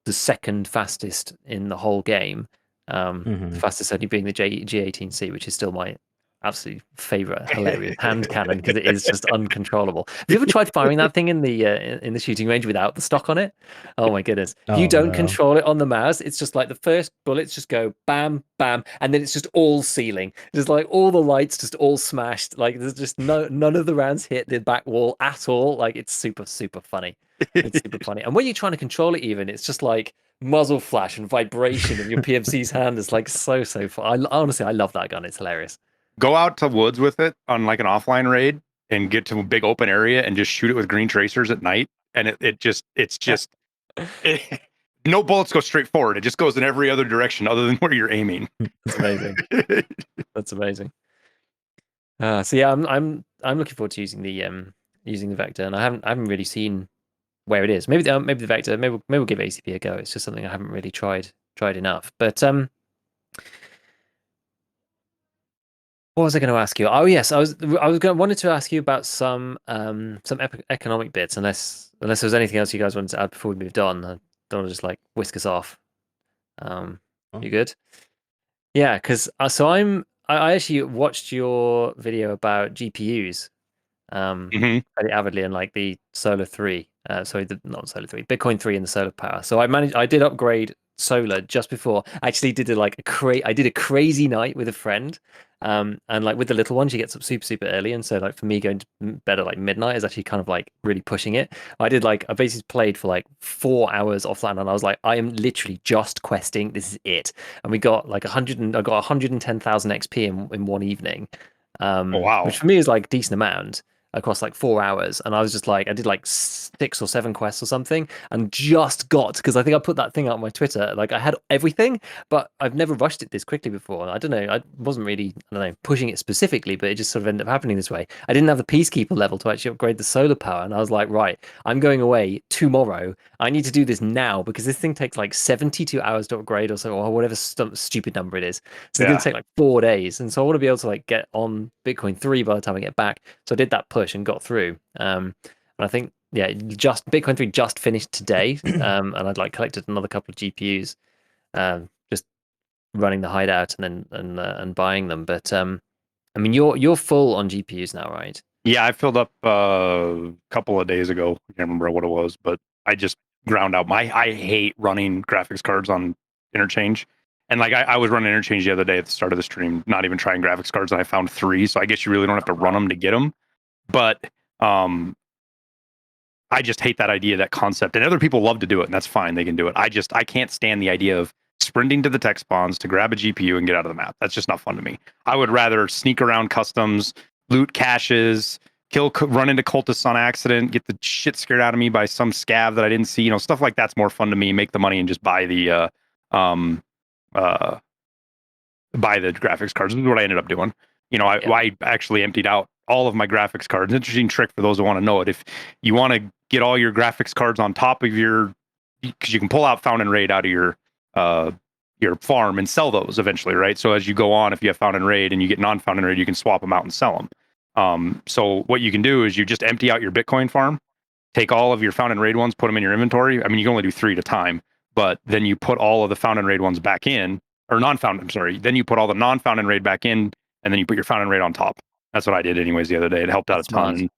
the second fastest in the whole game, the fastest only being the G18C, which is still my absolute favorite hilarious hand cannon because it is just uncontrollable. Have you ever tried firing that thing in the shooting range without the stock on it? Oh my goodness. If you Oh, don't no. control it on the mouse, it's just like the first bullets just go bam bam, and then it's just all ceiling. Just like all the lights just all smashed. Like there's just none of the rounds hit the back wall at all. Like it's super funny. It's super funny. And when you're trying to control it, even it's just like muzzle flash and vibration in your PMC's hand is like so fun. Honestly, I love that gun. It's hilarious. Go out to woods with it on like an offline raid and get to a big open area and just shoot it with green tracers at night. And no bullets go straight forward. It just goes in every other direction other than where you're aiming. It's amazing. That's amazing. So yeah, I'm looking forward to using the vector, and I haven't really seen where it is. Maybe the vector. Maybe we'll give ACP a go. It's just something I haven't really tried enough. But what was I going to ask you? Oh yes, wanted to ask you about some economic bits. Unless there was anything else you guys wanted to add before we moved on. I don't want to just like whisk us off. You good? Yeah, because I actually watched your video about GPUs very avidly, and like the Solar 3, not Solar 3, Bitcoin 3 and the solar power. So I did upgrade solar just before. I actually did I did a crazy night with a friend. And like with the little one, she gets up super early, and so like for me going to bed at like midnight is actually kind of like really pushing it. I basically played for like 4 hours offline, and I was like, I am literally just questing. This is it. And we got like I got 110,000 XP in one evening, Oh, wow. which for me is like a decent amount across like 4 hours. And I was just like, I did like 6 or 7 quests or something, and just got, because I think I put that thing out on my Twitter, like I had everything, but I've never rushed it this quickly before. I don't know, I wasn't really, I don't know, pushing it specifically, but it just sort of ended up happening this way. I didn't have the Peacekeeper level to actually upgrade the solar power, and I was like, right, I'm going away tomorrow. I need to do this now, because this thing takes like 72 hours to upgrade or so, or whatever stupid number it is. So it's going to take like 4 days. And so I want to be able to like get on Bitcoin 3 by the time I get back. So I did that push and got through. And I think, yeah, just Bitcoin 3 just finished today. And I'd like collected another couple of GPUs, just running the hideout and buying them. But I mean, you're full on GPUs now, right? Yeah, I filled up a couple of days ago. I can't remember what it was, but I just ground out I hate running graphics cards on Interchange. And like I was running Interchange the other day at the start of the stream, not even trying graphics cards, and I found 3. So I guess you really don't have to run them to get them. But I just hate that idea, that concept. And other people love to do it, and that's fine. They can do it. I can't stand the idea of sprinting to the tech spawns to grab a GPU and get out of the map. That's just not fun to me. I would rather sneak around customs, loot caches, run into cultists on accident, get the shit scared out of me by some scav that I didn't see. You know, stuff like that's more fun to me. Make the money and just buy the graphics cards. This is what I ended up doing. You know, I actually emptied out all of my graphics cards. Interesting trick for those who want to know it. If you want to get all your graphics cards on top of because you can pull out Found and Raid out of your farm and sell those eventually, right? So as you go on, if you have Found and Raid and you get non-Found and Raid, you can swap them out and sell them. So what you can do is you just empty out your Bitcoin farm, take all of your Found and Raid ones, put them in your inventory. I mean, you can only do 3 at a time, but then you put all of the Found and Raid ones back in, or non-Found, I'm sorry. Then you put all the non-Found and Raid back in, and then you put your Found and Raid on top. That's what I did anyways the other day. It helped out a ton.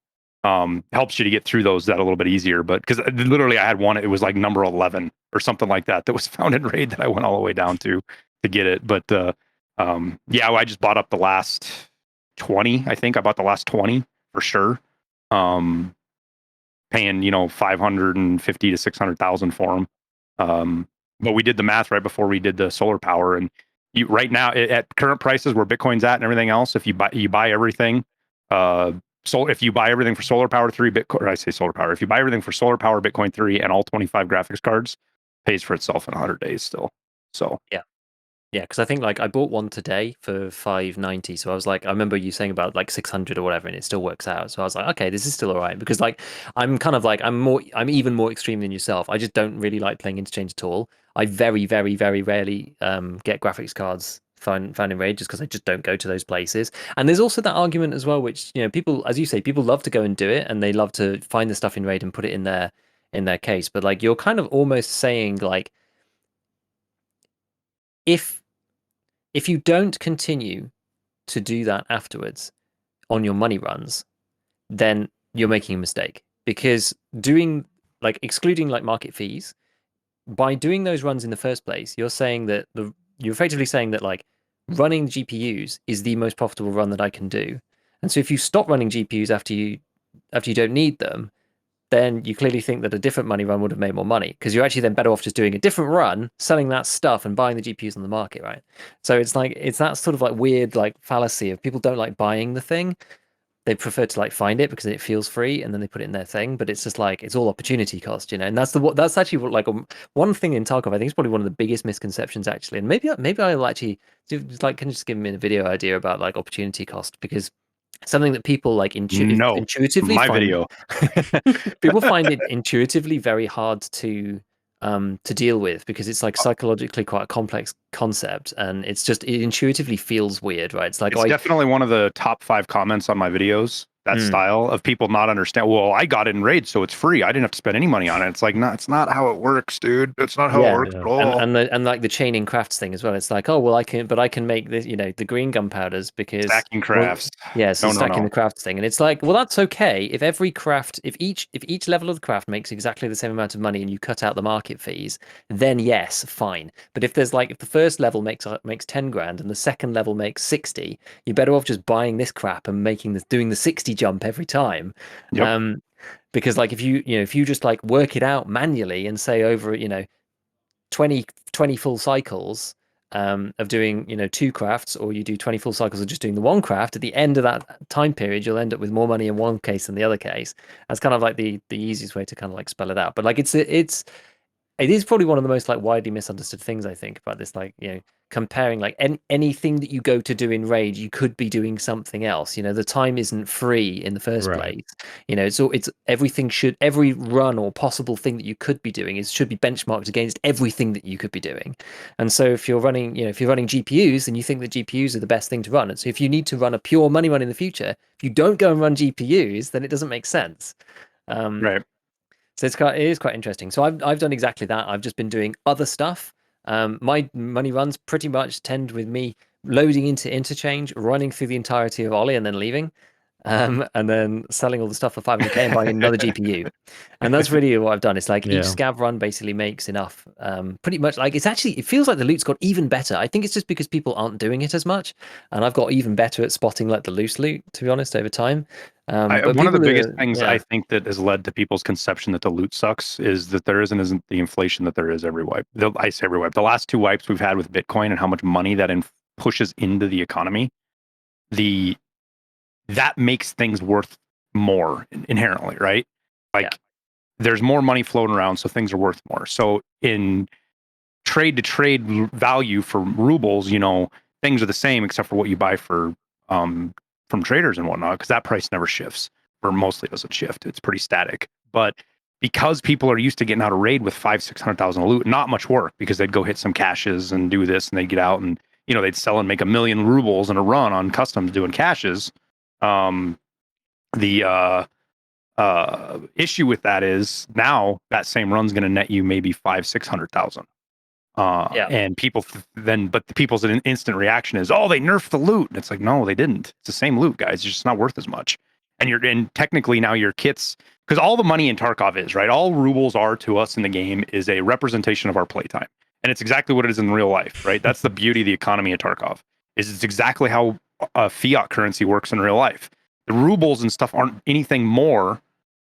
And, helps you to get through those that a little bit easier. But because literally I had one, it was like number 11 or something like that was Found and Raid that I went all the way down to get it. But yeah, I just bought up the last 20. I think I bought the last 20 for sure. Paying, you know, 550 to 600,000 for them. But we did the math right before we did the solar power, and right now at current prices where Bitcoin's at and everything else, if you buy everything, so if you buy everything for solar power 3 Bitcoin, or I say solar power, if you buy everything for solar power Bitcoin 3 and all 25 graphics cards, pays for itself in 100 days still. So yeah, because I think like I bought one today for 590. So I was like, I remember you saying about like 600 or whatever, and it still works out. So I was like, okay, this is still all right, because like I'm kind of like I'm even more extreme than yourself. I just don't really like playing Interchange at all. I very rarely get graphics cards found in raid just because I just don't go to those places. And there's also that argument as well, which people, as you say, people love to go and do it, and they love to find the stuff in raid and put it in their case. But like you're kind of almost saying like if you don't continue to do that afterwards on your money runs, then you're making a mistake, because doing like excluding like market fees, by doing those runs in the first place, you're saying that you're effectively saying that like running GPUs is the most profitable run that I can do. And so if you stop running GPUs after you don't need them, then you clearly think that a different money run would have made more money, because you're actually then better off just doing a different run, selling that stuff and buying the GPUs on the market, right? So it's like it's that sort of like weird like fallacy of people don't like buying the thing. They prefer to like find it because it feels free, and then they put it in their thing. But it's just like it's all opportunity cost, and that's actually what like one thing in Tarkov I think is probably one of the biggest misconceptions actually. And maybe I'll actually like can you just give me a video idea about like opportunity cost, because something that people like intuitively my find, video. people find it intuitively very hard to deal with, because it's like psychologically quite a complex concept, and it intuitively feels weird, right? It's like It's definitely one of the top 5 comments on my videos, that style of people not understand. Well, I got it in raid, so it's free. I didn't have to spend any money on it. It's like, no, it's not how it works, dude. It's not how it works at all. And like the chaining crafts thing as well. It's like, oh well, I can make this, the green gunpowders because Stacking crafts. Stacking the crafts thing, and it's like, well, that's okay if every craft, if each level of the craft makes exactly the same amount of money, and you cut out the market fees, then yes, fine. But if there's like if the first level makes 10 grand and the second level makes 60, you're better off just buying this crap and doing the 60 jump every time. Yep. Because like if you just like work it out manually and say over 20 full cycles of doing 2 crafts, or you do 20 full cycles of just doing the 1 craft, at the end of that time period you'll end up with more money in one case than the other case. That's kind of like the easiest way to kind of like spell it out. But like it is probably one of the most like widely misunderstood things I think about this, like comparing like anything that you go to do in raid, you could be doing something else. The time isn't free in the first place. It's every run or possible thing that you could be doing should be benchmarked against everything that you could be doing. And so if you're running GPUs, then you think that GPUs are the best thing to run. And so if you need to run a pure money run in the future, if you don't go and run GPUs, then it doesn't make sense. Right. So it is quite interesting. So I've done exactly that. I've just been doing other stuff. My money runs pretty much tend with me loading into interchange, running through the entirety of Ollie, and then leaving, and then selling all the stuff for 500k and buying another GPU. And that's really what I've done. It's like each scav run basically makes enough. Pretty much like it feels like the loot's got even better. I think it's just because people aren't doing it as much, and I've got even better at spotting like the loose loot, to be honest, over time. But one of the biggest things I think that has led to people's conception that the loot sucks is that there isn't the inflation that there is every wipe. I say every wipe. The last 2 wipes we've had with Bitcoin and how much money that pushes into the economy, that makes things worth more inherently, right? Like there's more money floating around, so things are worth more. So in trade to trade value for rubles, things are the same except for what you buy for from traders and whatnot, because that price never shifts, or mostly doesn't shift. It's pretty static. But because people are used to getting out of raid with 500,000-600,000 loot, not much work, because they'd go hit some caches and do this, and they'd get out and they'd sell and make 1 million rubles in a run on customs doing caches. The issue with that is now that same run's going to net you maybe 500,000-600,000. And people but the people's instant reaction is, oh, they nerfed the loot. And it's like, no, they didn't. It's the same loot, guys. It's just not worth as much. And technically now your kits, because all the money in Tarkov is, right? All rubles are to us in the game is a representation of our playtime. And it's exactly what it is in real life, right? That's the beauty of the economy of Tarkov, is it's exactly how fiat currency works in real life. The rubles and stuff aren't anything more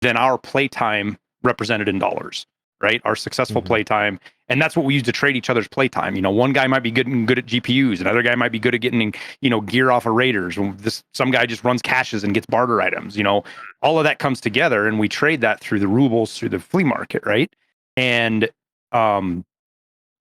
than our playtime represented in dollars, right? Our successful playtime. And that's what we use to trade each other's playtime. One guy might be good at GPUs. Another guy might be good at getting, gear off of raiders. Some guy just runs caches and gets barter items. All of that comes together, and we trade that through the rubles, through the flea market, right? And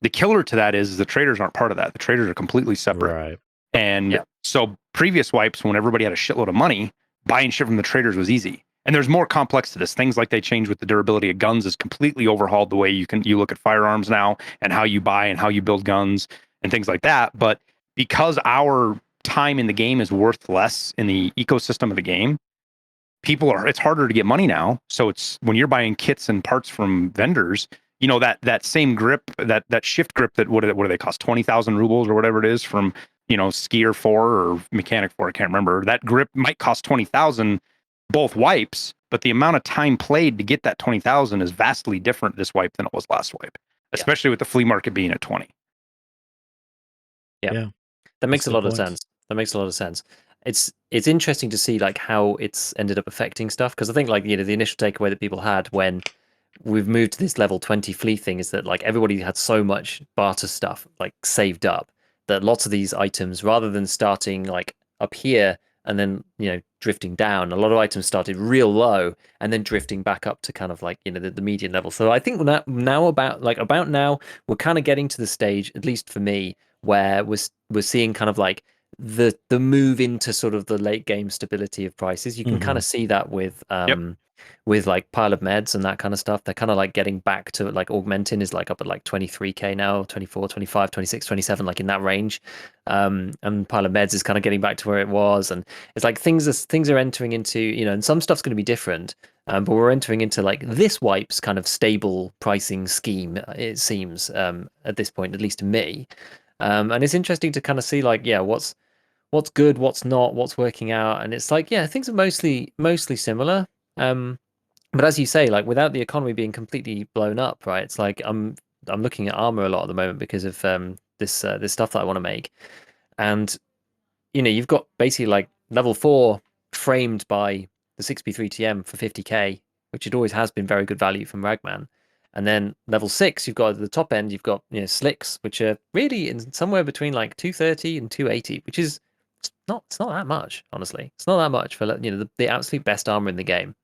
the killer to that is the traders aren't part of that. The traders are completely separate. Right. And so previous wipes, when everybody had a shitload of money, buying shit from the traders was easy. And there's more complex to this. Things like they changed with the durability of guns is completely overhauled the way you look at firearms now, and how you buy and how you build guns and things like that. But because our time in the game is worth less in the ecosystem of the game, it's harder to get money now. So it's when you're buying kits and parts from vendors, you know, that same grip, that shift grip, that what do they cost, 20,000 rubles or whatever it is from, you know, Skier 4 or Mechanic 4, I can't remember. That grip might cost 20,000 both wipes, but the amount of time played to get that 20,000 is vastly different this wipe than it was last wipe, especially with the flea market being at 20. Yeah. That makes a lot of sense. That makes a lot of sense. It's interesting to see like how it's ended up affecting stuff, because I think like, you know, the initial takeaway that people had when we've moved to this level 20 flea thing is that like everybody had so much barter stuff like saved up that lots of these items, rather than starting like up here and then, you know, drifting down, a lot of items started real low and then drifting back up to kind of like, you know, the median level. So I think now about now we're kind of getting to the stage, at least for me, where we're seeing kind of like the move into sort of the late game stability of prices. You can kind of see that with like pile of meds and that kind of stuff. They're kind of like getting back to like augmenting is like up at like 23k now, 24, 25, 26, 27, like in that range. And pile of meds is kind of getting back to where it was. And it's like things are entering into, you know, and some stuff's going to be different. But we're entering into like this wipe's kind of stable pricing scheme, it seems, at this point, at least to me. And it's interesting to kind of see like, yeah, what's good, what's not, what's working out. And it's like, yeah, things are mostly similar. But as you say, like without the economy being completely blown up, right? It's like I'm looking at armor a lot at the moment because of this stuff that I want to make. And you know, you've got basically like level 4 framed by the 6B3TM for 50k, which it always has been very good value from Ragman. And then level 6, you've got at the top end, you've got, you know, slicks, which are really in somewhere between like 230 and 280, which is it's not that much, honestly. It's not that much for, you know, the absolute best armor in the game.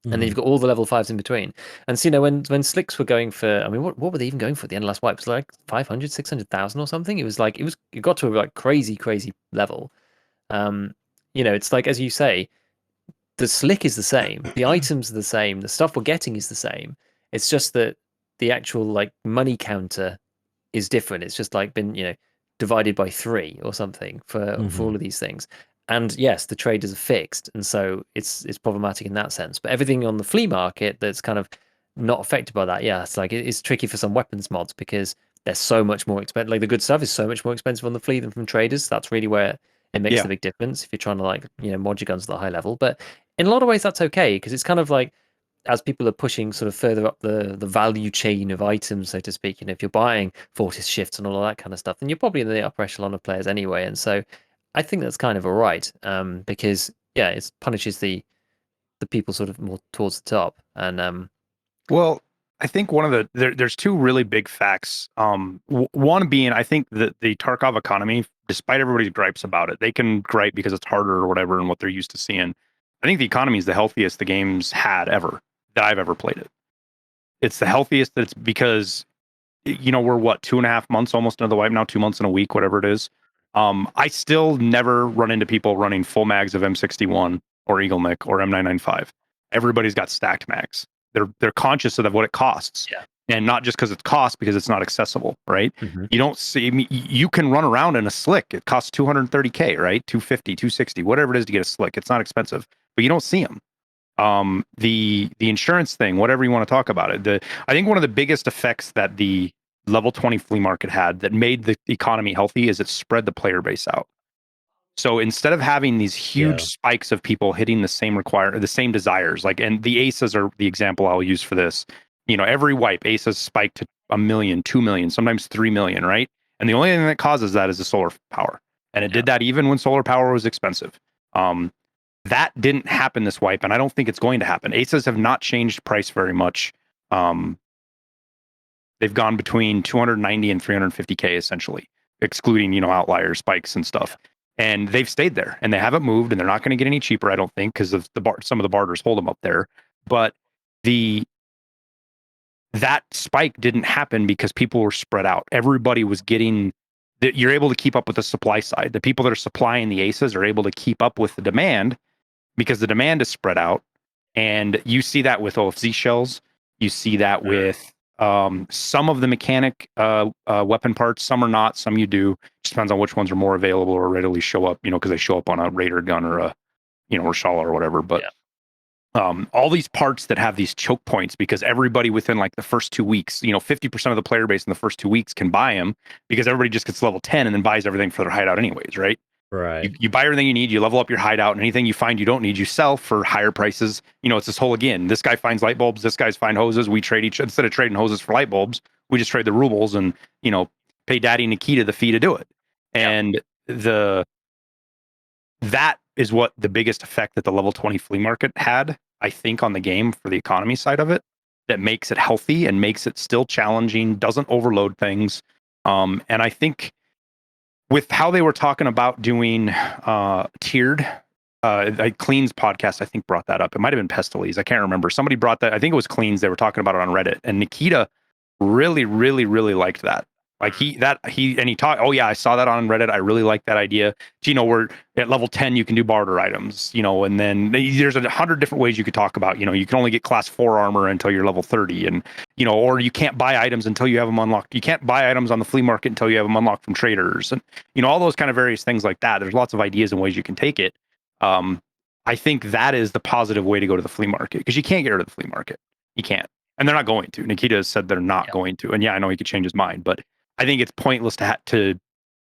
And then you've got all the level 5s in between. And so, you know, when slicks were going for, I mean, what were they even going for at the end of last wipe? It was like 500, 600,000 or something. It was like it got to a like crazy level. You know, it's like, as you say, the slick is the same, the items are the same, the stuff we're getting is the same. It's just that the actual like money counter is different. It's just like been, you know, divided by 3 or something for all of these things. And yes, the traders are fixed, and so it's problematic in that sense. But everything on the flea market that's kind of not affected by that, yeah, it's like it's tricky for some weapons mods because they're so much more expensive. Like the good stuff is so much more expensive on the flea than from traders. That's really where it makes the big difference if you're trying to like, you know, mod your guns at the high level. But in a lot of ways, that's okay because it's kind of like as people are pushing sort of further up the value chain of items, so to speak, you know, if you're buying Fortis shifts and all of that kind of stuff, then you're probably in the upper echelon of players anyway. And so I think that's kind of all right, because yeah, it punishes the people sort of more towards the top. And well, I think one of there's two really big facts. One being, I think that the Tarkov economy, despite everybody's gripes about it, they can gripe because it's harder or whatever and what they're used to seeing. I think the economy is the healthiest the game's had ever that I've ever played it. It's the healthiest that's because, you know, we're what, 2.5 months almost into the wipe now, 2 months and a week, whatever it is. I still never run into people running full mags of M61 or Eagle Nick or M995. Everybody's got stacked mags. They're conscious of what it costs. Yeah. And not just because it costs, because it's not accessible, right? You don't see, you can run around in a slick. It costs 230K, right? 250, 260, whatever it is to get a slick. It's not expensive, but you don't see them. The insurance thing, whatever you want to talk about it. I think one of the biggest effects that the level 20 flea market had that made the economy healthy is it spread the player base out. So instead of having these huge spikes of people hitting the same desires, like, and the aces are the example I'll use for this. You know, every wipe aces spike to 1 million, 2 million, sometimes 3 million, right? And the only thing that causes that is the solar power. And it did that even when solar power was expensive. That didn't happen this wipe, and I don't think it's going to happen. Aces have not changed price very much. They've gone between 290 and 350K essentially, excluding, you know, outlier spikes and stuff. And they've stayed there, and they haven't moved, and they're not going to get any cheaper, I don't think, because of some of the barters hold them up there. But that spike didn't happen because people were spread out. Everybody was getting that. You're able to keep up with the supply side. The people that are supplying the aces are able to keep up with the demand because the demand is spread out. And you see that with OFZ shells. You see that with Some of the mechanic weapon parts, some are not, some you do. Just depends on which ones are more available or readily show up, because they show up on a Raider gun or a, or Shala or whatever. But all these parts that have these choke points, because everybody within like the first 2 weeks, 50% of the player base in the first 2 weeks can buy them, because everybody just gets level 10 and then buys everything for their hideout anyways, right? Right. You buy everything you need, you level up your hideout, and anything you find you don't need, you sell for higher prices. It's this whole, again, this guy finds light bulbs, this guy's find hoses. We trade instead of trading hoses for light bulbs, we just trade the rubles and, pay Daddy Nikita the fee to do it. And that is what the biggest effect that the level 20 flea market had, I think, on the game for the economy side of it, that makes it healthy and makes it still challenging, doesn't overload things. And I think with how they were talking about doing tiered, Clean's podcast, I think, brought that up. It might have been Pestiles. I can't remember. Somebody brought that. I think it was Clean's. They were talking about it on Reddit. And Nikita really, really, really liked that. Like he taught, oh yeah, I saw that on Reddit. I really like that idea. Where at level 10 you can do barter items, and then there's 100 different ways you could talk about, you can only get class 4 armor until you're level 30, and or you can't buy items until you have them unlocked. You can't buy items on the flea market until you have them unlocked from traders, and all those kind of various things like that. There's lots of ideas and ways you can take it. I think that is the positive way to go to the flea market, because you can't get rid of the flea market. You can't. And they're not going to. Nikita has said they're not going to. And yeah, I know he could change his mind, but I think it's pointless to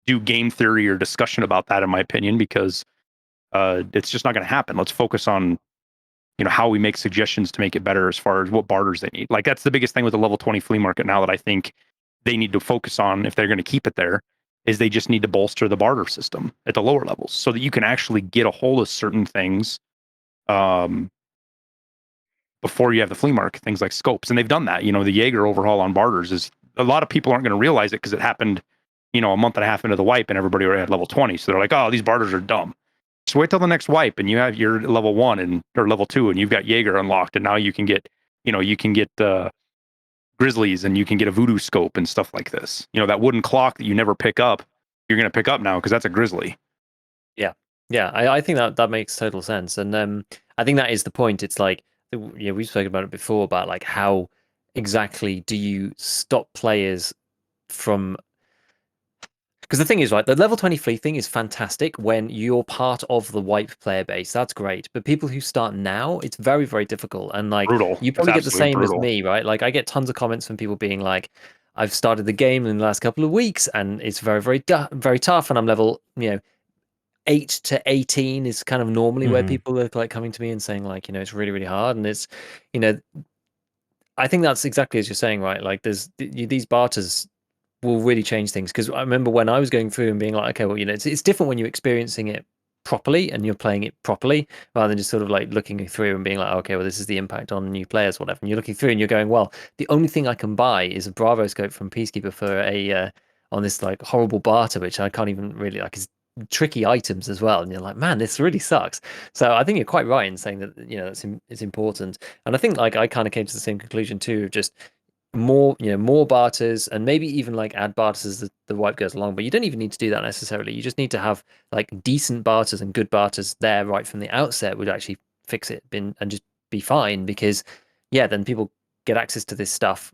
do game theory or discussion about that, in my opinion, because it's just not going to happen. Let's focus on, how we make suggestions to make it better as far as what barters they need. Like, that's the biggest thing with the level 20 flea market now that I think they need to focus on, if they're going to keep it there, is they just need to bolster the barter system at the lower levels so that you can actually get a hold of certain things before you have the flea market, things like scopes. And they've done that. The Jaeger overhaul on barters is, a lot of people aren't going to realize it because it happened, a month and a half into the wipe and everybody already had level 20. So they're like, oh, these barters are dumb. So wait till the next wipe and you have your level 1 or level 2 and you've got Jaeger unlocked, and now you can get, Grizzlies and you can get a voodoo scope and stuff like this. That wooden clock that you never pick up, you're going to pick up now because that's a Grizzly. Yeah, I think that makes total sense, and I think that is the point. It's like, we've spoken about it before, about like how exactly do you stop players from, because the thing is, right, the level 20 flea thing is fantastic when you're part of the wipe player base. That's great. But people who start now, it's very, very difficult. And like, brutal. You probably get the same brutal. as me, right? Like, I get tons of comments from people being like, I've started the game in the last couple of weeks and it's very, very, very tough. And I'm level, 8 to 18 is kind of normally where people are like coming to me and saying like, it's really, really hard. And it's, I think that's exactly as you're saying, right? Like, there's these barters will really change things, because I remember when I was going through and being like, okay, well, it's different when you're experiencing it properly and you're playing it properly, rather than just sort of like looking through and being like, okay, well, this is the impact on new players, whatever. And you're looking through and you're going, well, the only thing I can buy is a Bravo scope from Peacekeeper for a on this like horrible barter, which I can't even really like, is tricky items as well. And you're like, man, this really sucks. So I think you're quite right in saying that, it's important. And I think like I kind of came to the same conclusion too, of just more barters, and maybe even like add barters as the wipe goes along. But you don't even need to do that necessarily. You just need to have like decent barters and good barters there right from the outset, would actually fix it and just be fine, because then people get access to this stuff.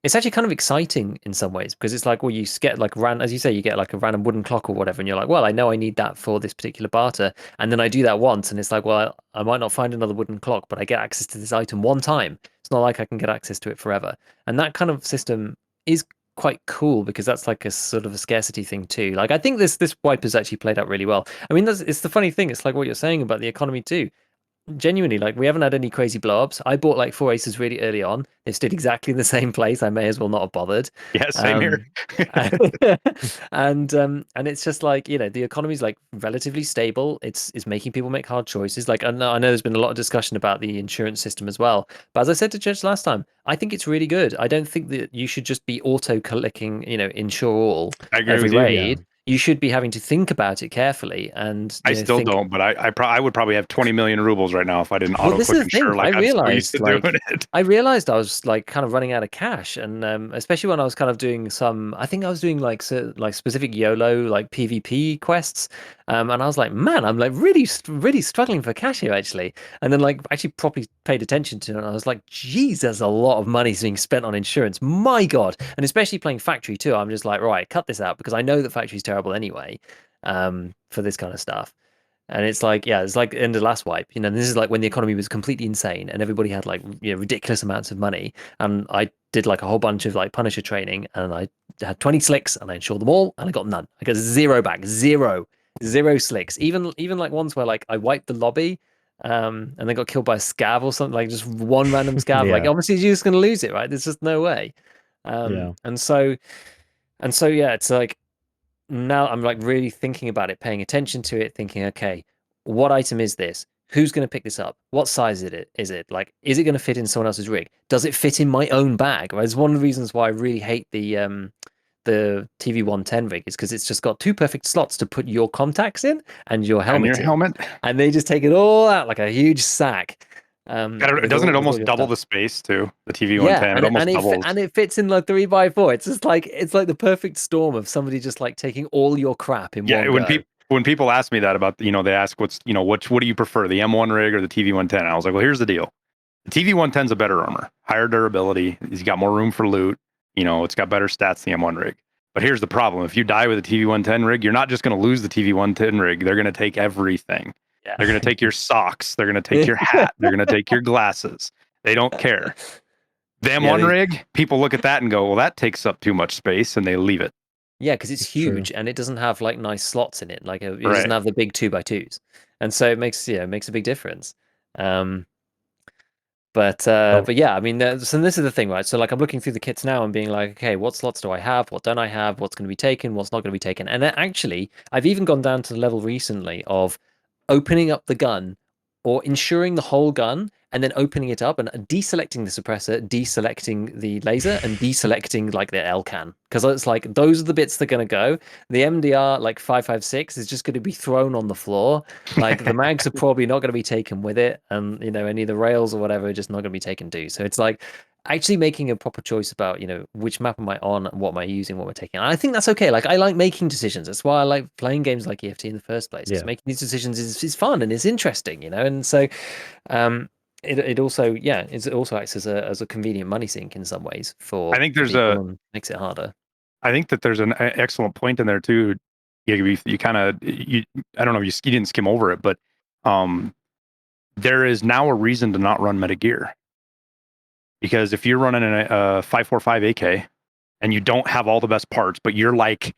It's actually kind of exciting in some ways, because it's like, well, you get like as you say, you get like a random wooden clock or whatever, and you're like, well, I know I need that for this particular barter, and then I do that once, and it's like, well, I might not find another wooden clock, but I get access to this item one time. It's not like I can get access to it forever, and that kind of system is quite cool, because that's like a sort of a scarcity thing too. Like, I think this wipe has actually played out really well. I mean, it's the funny thing. It's like what you're saying about the economy too. Genuinely, like, we haven't had any crazy blow-ups. I bought like 4 aces really early on. They've stayed exactly in the same place. I may as well not have bothered. Yeah, same here. And it's just like, the economy's like relatively stable. It's making people make hard choices. Like, I know there's been a lot of discussion about the insurance system as well, but as I said to Judge last time, I think it's really good. I don't think that you should just be auto clicking, insure all I agree every with you. raid. you should be having to think about it carefully and I still think. don't, but I would probably have 20 million rubles right now if I didn't Well, auto this is click the thing. insure like I'm so used to doing it. I realized I was like kind of running out of cash, and especially when I was kind of doing some. I think I was doing like like specific YOLO like PvP quests, and I was like, man, I'm like really struggling for cash here actually. And then like actually properly paid attention to it, and I was like, geez, there's a lot of money being spent on insurance. My God, and especially playing Factory too. I'm just like, right, cut this out because I know that Factory's terrible anyway, for this kind of stuff. And it's like, yeah, it's like in the last wipe, this is like when the economy was completely insane and everybody had like, ridiculous amounts of money. And I did like a whole bunch of like Punisher training and I had 20 slicks and I insured them all and I got none. I got zero back, zero slicks. Even like ones where like I wiped the lobby, and then got killed by a scav or something, like just one random scav. Like Yeah. obviously you're just going to lose it, right? There's just no way. Yeah. And so, yeah, it's like, now I'm like really thinking about it, paying attention to it, thinking, okay, what item is this? Who's going to pick this up? What size is it? Like, is it going to fit in someone else's rig? Does it fit in my own bag? Right? It's one of the reasons why I really hate the TV110 rig is because it's just got two perfect slots to put your contacts in and your And helmet your in, helmet. and they just take it all out like a huge sack. Doesn't it With all almost your double stuff. the space too? The TV Yeah, 110, it almost doubles. and it fits in like 3x4. It's like the perfect storm of somebody just like taking all your crap in Yeah, one go. when people ask me that about, they ask what do you prefer, the M1 rig or the TV 110? I was like, well, here's the deal. The TV 110 is a better armor, higher durability. It's got more room for loot. It's got better stats than the M1 rig. But here's the problem: if you die with a TV 110 rig, you're not just going to lose the TV 110 rig. They're going to take everything. Yeah. They're going to take your socks. They're going to take your hat. They're going to take your glasses. They don't care. The M1 rig, people look at that and go, well, that takes up too much space, and they leave it. Yeah, because it's huge true. and it doesn't have like nice slots in it. Like it Right. doesn't have the big 2x2s, and so it makes a big difference. But yeah, I mean, so this is the thing, right? So like I'm looking through the kits now and being like, okay, what slots do I have? What don't I have? What's going to be taken? What's not going to be taken? And then actually, I've even gone down to the level recently of opening up the gun or insuring the whole gun and then opening it up and deselecting the suppressor, deselecting the laser, and deselecting like the LCAN. Because it's like those are the bits that are going to go. The MDR like 556 is just going to be thrown on the floor. Like the mags are probably not going to be taken with it, and any of the rails or whatever are just not going to be taken too. So it's like actually making a proper choice about which map am I on, what am I using, what am I taking. And I think that's okay. Like I like making decisions. That's why I like playing games like EFT in the first place. Because making these decisions is fun and it's interesting, and so it also it also acts as a convenient money sink in some ways for I think there's people and makes it harder. I think that there's an excellent point in there too. You kind of I don't know, you didn't skim over it, but there is now a reason to not run meta gear. Because if you're running a 545 AK and you don't have all the best parts, but you're like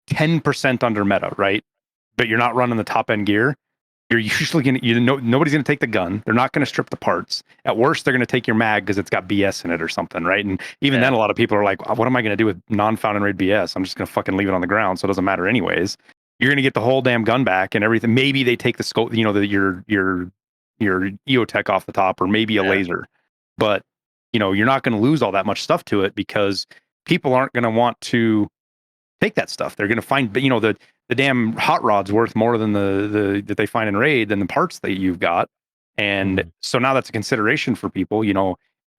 10% under meta, right? But you're not running the top end gear, you're usually going to, nobody's going to take the gun. They're not going to strip the parts. At worst, they're going to take your mag because it's got BS in it or something, right? And even then, a lot of people are like, what am I going to do with non-found and raid BS? I'm just going to fucking leave it on the ground, so it doesn't matter anyways. You're going to get the whole damn gun back and everything. Maybe they take the scope, your EOTech off the top, or maybe a laser. But, you're not going to lose all that much stuff to it because people aren't going to want to take that stuff. They're going to find, the damn hot rod's worth more than the that they find in raid than the parts that you've got. And so now that's a consideration for people.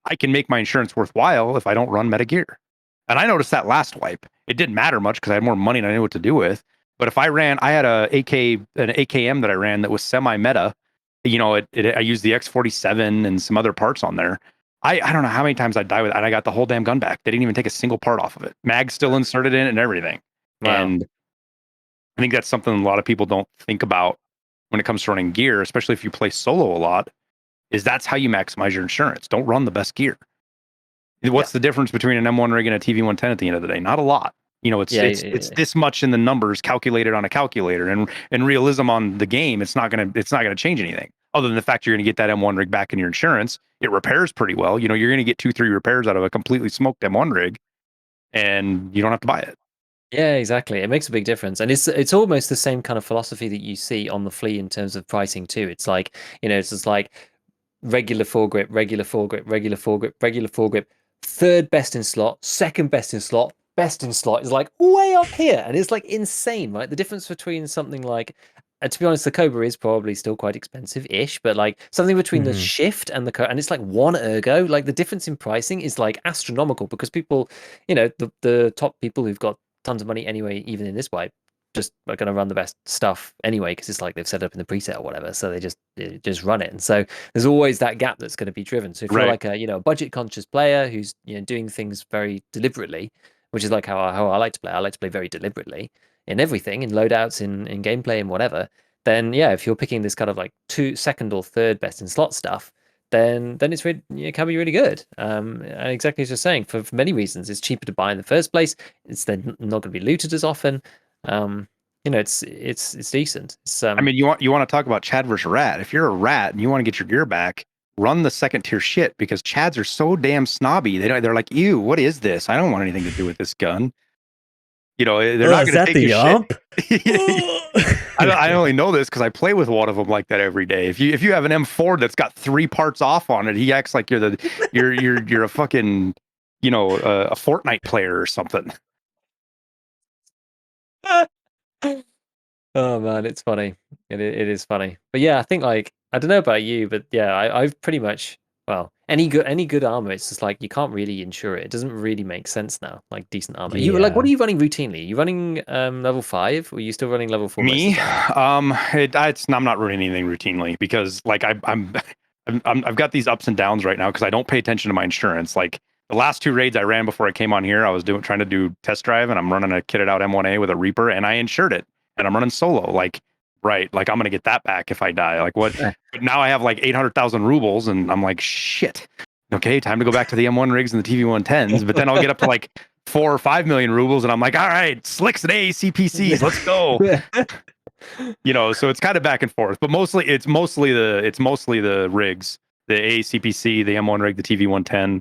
I can make my insurance worthwhile if I don't run meta gear. And I noticed that last wipe. It didn't matter much because I had more money and I knew what to do with. But if I had an AKM that I ran that was semi-meta, I used the X47 and some other parts on there. I don't know how many times I'd die with it, and I got the whole damn gun back. They didn't even take a single part off of it. Mag still inserted in it and everything. Wow. And I think that's something a lot of people don't think about when it comes to running gear, especially if you play solo a lot, is that's how you maximize your insurance. Don't run the best gear. What's the difference between an M1 rig and a TV110 at the end of the day? Not a lot. It's this much in the numbers calculated on a calculator, and realism on the game. It's not gonna change anything other than the fact you're gonna get that M1 rig back in your insurance. It repairs pretty well. You're gonna get 2-3 repairs out of a completely smoked M1 rig, and you don't have to buy it. Yeah, exactly. It makes a big difference, and it's almost the same kind of philosophy that you see on the flea in terms of pricing too. It's like it's just like regular foregrip, regular foregrip, regular foregrip, regular foregrip, third best in slot, second best in slot, best in slot is like way up here, and it's like insane, right? The difference between something like, to be honest, the Cobra is probably still quite expensive-ish, but like something between the Mhm. Shift and the Cobra, and it's like one ergo. Like the difference in pricing is like astronomical because people, the top people who've got tons of money anyway, even in this wipe, just are going to run the best stuff anyway because it's like they've set up in the preset or whatever, so they just run it, and so there's always that gap that's going to be driven. So if you're Right. like a budget conscious player who's doing things very deliberately, which is like how I like to play. I like to play very deliberately in everything, in loadouts, in gameplay, and whatever. Then yeah, if you're picking this kind of like second or third best in slot stuff, then it can be really good. And exactly as you're saying, for many reasons, it's cheaper to buy in the first place. It's then not going to be looted as often. It's decent. It's I mean, you want to talk about Chad versus Rat. If you're a rat and you want to get your gear back, run the second tier shit because Chads are so damn snobby. They're like, ew, what is this? I don't want anything to do with this gun. They're not Is going to that take the your shit. ump? I only know this because I play with one of them like that every day. If you have an M4 that's got 3 parts off on it, he acts like you're a fucking a Fortnite player or something. Oh man, it's funny. It is funny. But yeah, I think like I don't know about you, but yeah, I've pretty much, well, any good armor, it's just like you can't really insure it. It doesn't really make sense now. Like decent armor. You like, what Yeah. are you running routinely? Are you running level 5 or are you still running level 4 most of Me, the time? I'm not running anything routinely because like I've got these ups and downs right now because I don't pay attention to my insurance. Like the last 2 raids I ran before I came on here, I was trying to do test drive and I'm running a kitted out M1A with a Reaper and I insured it and I'm running solo. Like right, like I'm gonna get that back if I die. Like what? But now I have like 800,000 rubles and I'm like shit. Okay, time to go back to the M1 rigs and the TV110s. But then I'll get up to like 4 or 5 million rubles and I'm like, all right, slicks and ACPCs, let's go. So it's kind of back and forth, but it's mostly the rigs, the ACPC, the M1 rig, the TV110,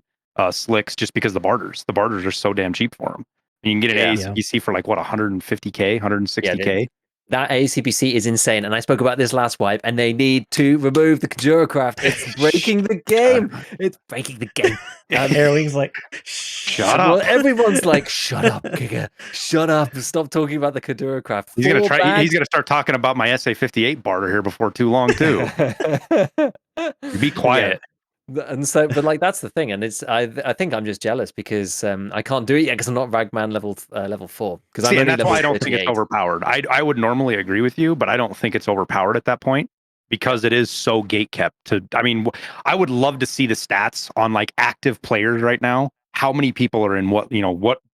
slicks, just because the barters are so damn cheap for them. You can get an Yeah. ACPC for like what 150K, Yeah, 160K. that ACPC is insane, and I spoke about this last wipe, and they need to remove the Kajura craft. It's breaking the game. It's breaking the game. Airwing's like, Shut Well, up. everyone's like, "Shut up, Giga! Shut up! Stop talking about the Kadura craft." He's gonna start talking about my SA58 barter here before too long too. Be quiet. And so, but like that's the thing, and I think I'm just jealous because I can't do it yet because I'm not Ragman level 4 because I'm See, and only that's level why I don't think it's 38. overpowered. I would normally agree with you, but I don't think it's overpowered at that point because it is so gate kept. I mean, I would love to see the stats on like active players right now. How many people are in what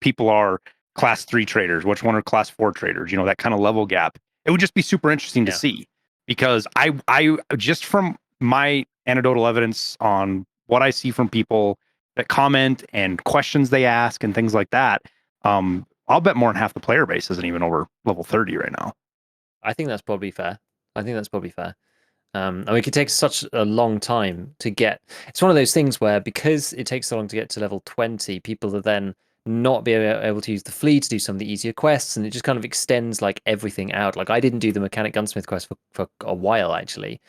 people are class 3 traders, which one are class 4 traders, that kind of level gap. It would just be super interesting to see because I just from my anecdotal evidence on what I see from people that comment and questions they ask and things like that. I'll bet more than half the player base isn't even over level 30 right now. I think that's probably fair. I think that's probably fair. I mean, it could take such a long time to get. It's one of those things where because it takes so long to get to level 20, people are then not be able to use the flea to do some of the easier quests, and it just kind of extends like everything out. Like I didn't do the mechanic gunsmith quest for a while actually,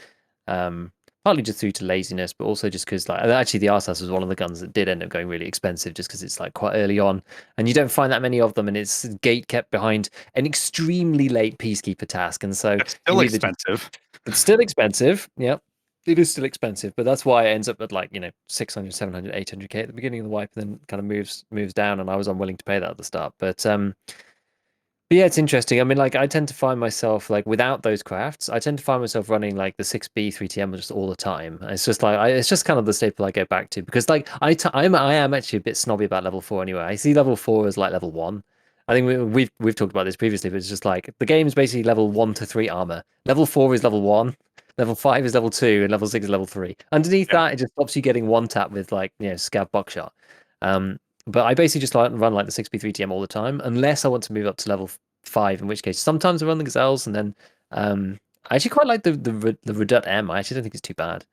partly just due to laziness, but also just because like actually the RSAS was one of the guns that did end up going really expensive just because it's like quite early on, and you don't find that many of them, and it's gate kept behind an extremely late peacekeeper task, and so It's still expensive. It's still expensive. Yeah, it is still expensive, but that's why it ends up at like 600, 700, 800K at the beginning of the wipe, and then kind of moves down. And I was unwilling to pay that at the start, but yeah, it's interesting. I mean, like I tend to find myself like without those crafts, I tend to find myself running like the 6B 3TM just all the time. It's just like it's just kind of the staple I go back to because like I am actually a bit snobby about level 4 anyway. I see level 4 as like level 1. I think we've talked about this previously, but it's just like the game's basically level 1 to 3 armor. Level 4 is level 1, level 5 is level 2, and level 6 is level 3. Underneath that, it just stops you getting one tap with like scav buckshot. But I basically just like run like the 6B3TM all the time, unless I want to move up to level 5, in which case sometimes I run the Gazelles, and then I actually quite like the Redut M. I actually don't think it's too bad.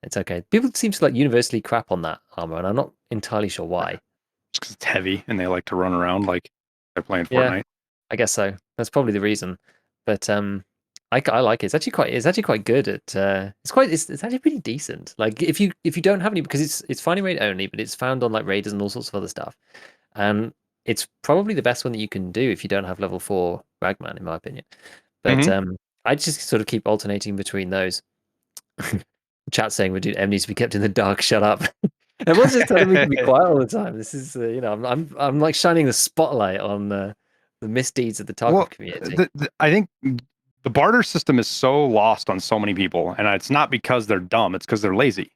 It's okay. People seem to like universally crap on that armor, and I'm not entirely sure why. Just because it's heavy and they like to run around like they're playing Yeah, Fortnite. I guess so. That's probably the reason. But I like it. It's actually quite good at it's actually pretty decent. Like if you don't have any because it's finding raid only, but it's found on like raiders and all sorts of other stuff. And it's probably the best one that you can do if you don't have level 4 Ragman, in my opinion. But Mhm. I just sort of keep alternating between those. Chat saying M needs to be kept in the dark. Shut up. Everyone's just telling me to be quiet all the time. This is, I'm like shining the spotlight on the misdeeds of the Tarkov Well, community. I think the barter system is so lost on so many people, and it's not because they're dumb; it's because they're lazy.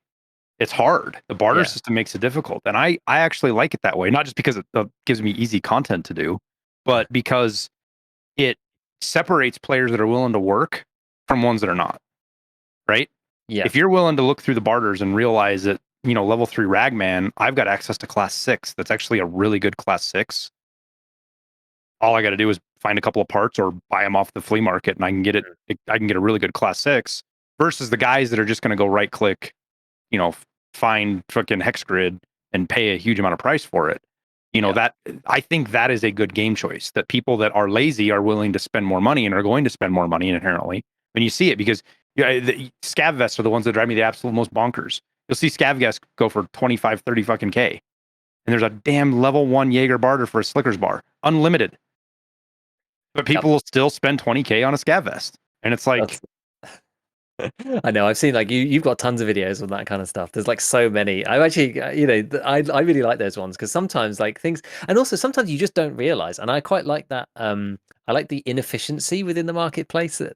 It's hard. The barter Yeah, system makes it difficult, and I actually like it that way. Not just because it gives me easy content to do, but because it separates players that are willing to work from ones that are not. Right? yeah, If you're willing to look through the barters and realize that level 3 Ragman, I've got access to class 6. That's actually a really good class 6. All I got to do is find a couple of parts or buy them off the flea market, and I can get it. I can get a really good class 6 versus the guys that are just going to go right click, find fucking hex grid and pay a huge amount of price for it. yeah. That I think that is a good game choice. That people that are lazy are willing to spend more money and are going to spend more money inherently when you see it, because the scav vests are the ones that drive me the absolute most bonkers. You'll see scav vests go for 25, 30 fucking K. And there's a damn level 1 Jaeger barter for a Slickers bar, unlimited. But Yep. people will still spend 20K on a scav vest. And it's like, That's I know. I've seen like you've got tons of videos on that kind of stuff. There's like so many. I actually, I really like those ones because sometimes like things, and also sometimes you just don't realize. And I quite like that. I like the inefficiency within the marketplace that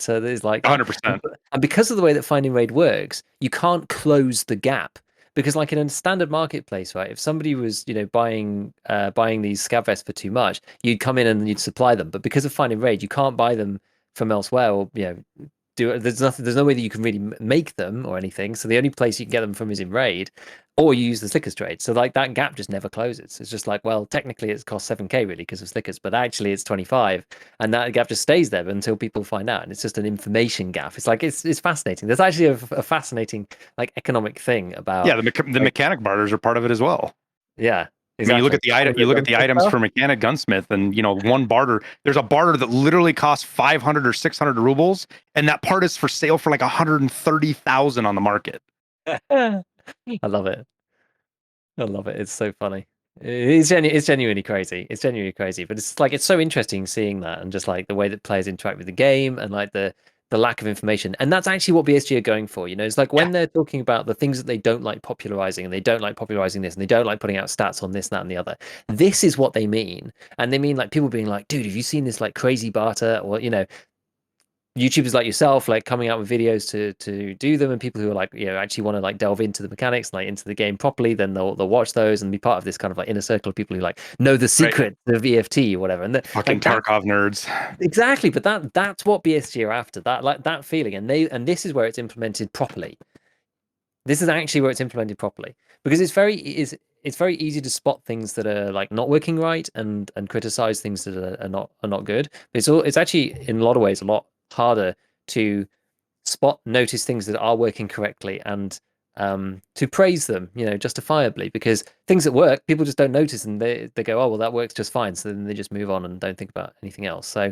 is like that. 100%. And because of the way that Finding Raid works, you can't close the gap. Because like in a standard marketplace, right? If somebody was, buying these scav vests for too much, you'd come in and you'd supply them. But because of Finding Raid, you can't buy them from elsewhere, or there's no way that you can really make them or anything, so the only place you can get them from is in raid, or you use the slickers trade. So like that gap just never closes. It's just like, well, technically it's cost 7k really because of slickers, but actually it's 25, and that gap just stays there until people find out, and it's just an information gap. It's like it's fascinating. There's actually a fascinating like economic thing about Yeah, the like, mechanic barters are part of it as well. yeah, I mean, you look exactly. at the item, you look at the items for mechanic gunsmith, and one barter. There's a barter that literally costs 500 or 600 rubles, and that part is for sale for like 130,000 on the market. I love it. I love it. It's so funny. It's genuinely crazy. It's genuinely crazy. But it's like it's so interesting seeing that, and just like the way that players interact with the game, and like the lack of information. And that's actually what BSG are going for. It's like Yeah, when they're talking about the things that they don't like popularizing, and they don't like popularizing this, and they don't like putting out stats on this, that, and the other. This is what they mean. And they mean like people being like, dude, have you seen this like crazy barter? Or YouTubers like yourself, like coming out with videos to do them, and people who are like, actually want to like delve into the mechanics, like into the game properly, then they'll watch those and be part of this kind of like inner circle of people who like know the right. secret of EFT or whatever. And Fucking like that Tarkov nerds. exactly, but that's what BSG are after. That like that feeling, and this is where it's implemented properly. This is actually where it's implemented properly, because it's very easy to spot things that are like not working right, and criticize things that are not good. But it's actually in a lot of ways a lot harder to notice things that are working correctly, and to praise them, justifiably, because things that work, people just don't notice, and they go, oh well, that works just fine. So then they just move on and don't think about anything else. So,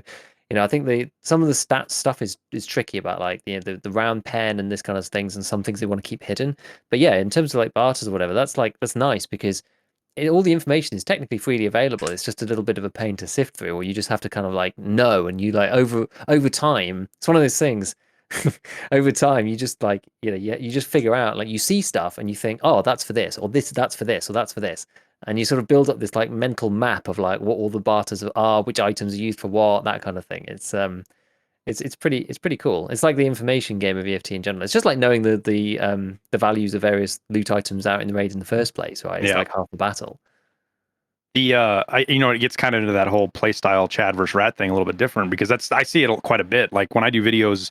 I think some of the stats stuff is tricky about like the round pen and this kind of things, and some things they want to keep hidden. But yeah, in terms of like barters or whatever, that's nice because all the information is technically freely available. It's just a little bit of a pain to sift through, or you just have to kind of like know, and you like over time. It's one of those things. Over time, you just like you just figure out, like, you see stuff and you think, oh, that's for this, or that's for this, or that's for this, and you sort of build up this like mental map of like what all the barters are, which items are used for what, that kind of thing. It's pretty cool. It's like the information game of EFT in general. It's just like knowing the values of various loot items out in the raid in the first place, right? It's Yeah. like half the battle. It gets kind of into that whole play style Chad versus Rat thing a little bit different, because I see it quite a bit. Like when I do videos,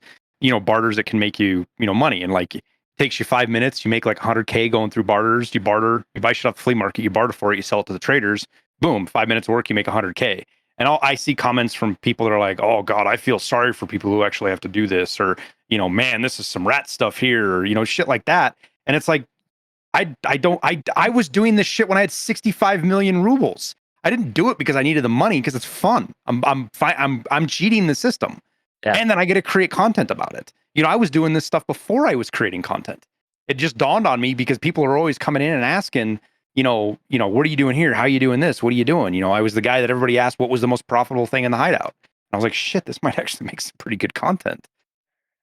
barters that can make you, money, and like it takes you 5 minutes, you make like 100K going through barters. You barter, you buy shit off the flea market, you barter for it, you sell it to the traders. Boom, 5 minutes of work, you make 100K. And I see comments from people that are like, "Oh God, I feel sorry for people who actually have to do this," or "Man, this is some rat stuff here," or shit like that. And it's like, I was doing this shit when I had 65 million rubles. I didn't do it because I needed the money, because it's fun. I'm cheating the system. Yeah. And then I get to create content about it. I was doing this stuff before I was creating content. It just dawned on me because people are always coming in and asking, what are you doing here? How are you doing this? What are you doing? I was the guy that everybody asked what was the most profitable thing in the hideout. And I was like, shit, this might actually make some pretty good content.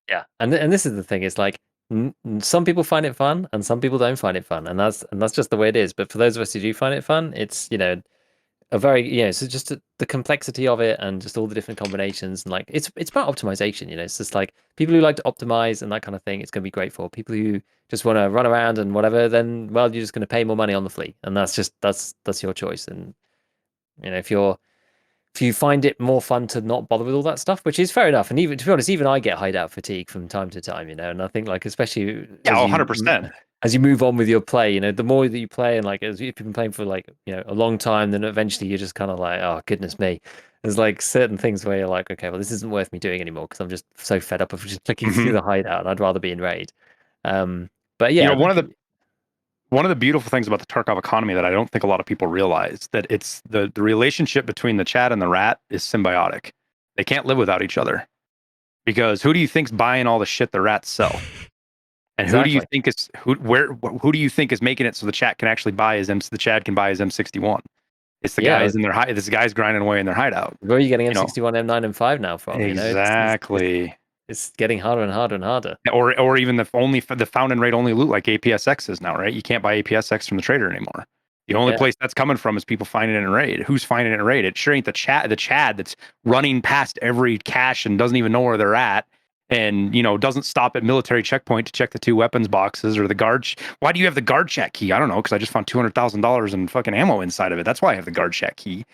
Yeah, and this is the thing. It's like some people find it fun, and some people don't find it fun, and that's just the way it is. But for those of us who do find it fun, it's a very so just the complexity of it and just all the different combinations and like it's about optimization. It's just like people who like to optimize and that kind of thing. It's going to be great for people who just want to run around and whatever. Then well, you're just going to pay more money on the flea, and that's your choice. And if you find it more fun to not bother with all that stuff, which is fair enough. And even to be honest, even I get hideout fatigue from time to time, and I think like especially Yeah, 100%. As you move on with your play, the more that you play and like as you've been playing for like a long time, then eventually you're just kind of like, oh goodness me. There's like certain things where you're like, okay, well this isn't worth me doing anymore because I'm just so fed up of just clicking through the hideout and I'd rather be in raid. But yeah, one of the beautiful things about the Tarkov economy that I don't think a lot of people realize that it's the relationship between the Chad and the rat is symbiotic. They can't live without each other because who do you think's buying all the shit the rats sell? And who do you think is who do you think is making it so the Chad can actually buy the Chad can buy his M61? It's the guys in their this guy's grinding away in their hideout. Where are you getting M61, M9, M5 now from? Exactly. It's getting harder and harder and harder. Or even the found and raid only loot like APSX is now, right? You can't buy APSX from the trader anymore. The only place that's coming from is people finding it in raid. Who's finding it in raid? It sure ain't the Chad that's running past every cache and doesn't even know where they're at. And doesn't stop at military checkpoint to check the 2 weapons boxes or the guard. Why do you have the guard check key? I don't know, because I just found $200,000 in fucking ammo inside of it. That's why I have the guard check key.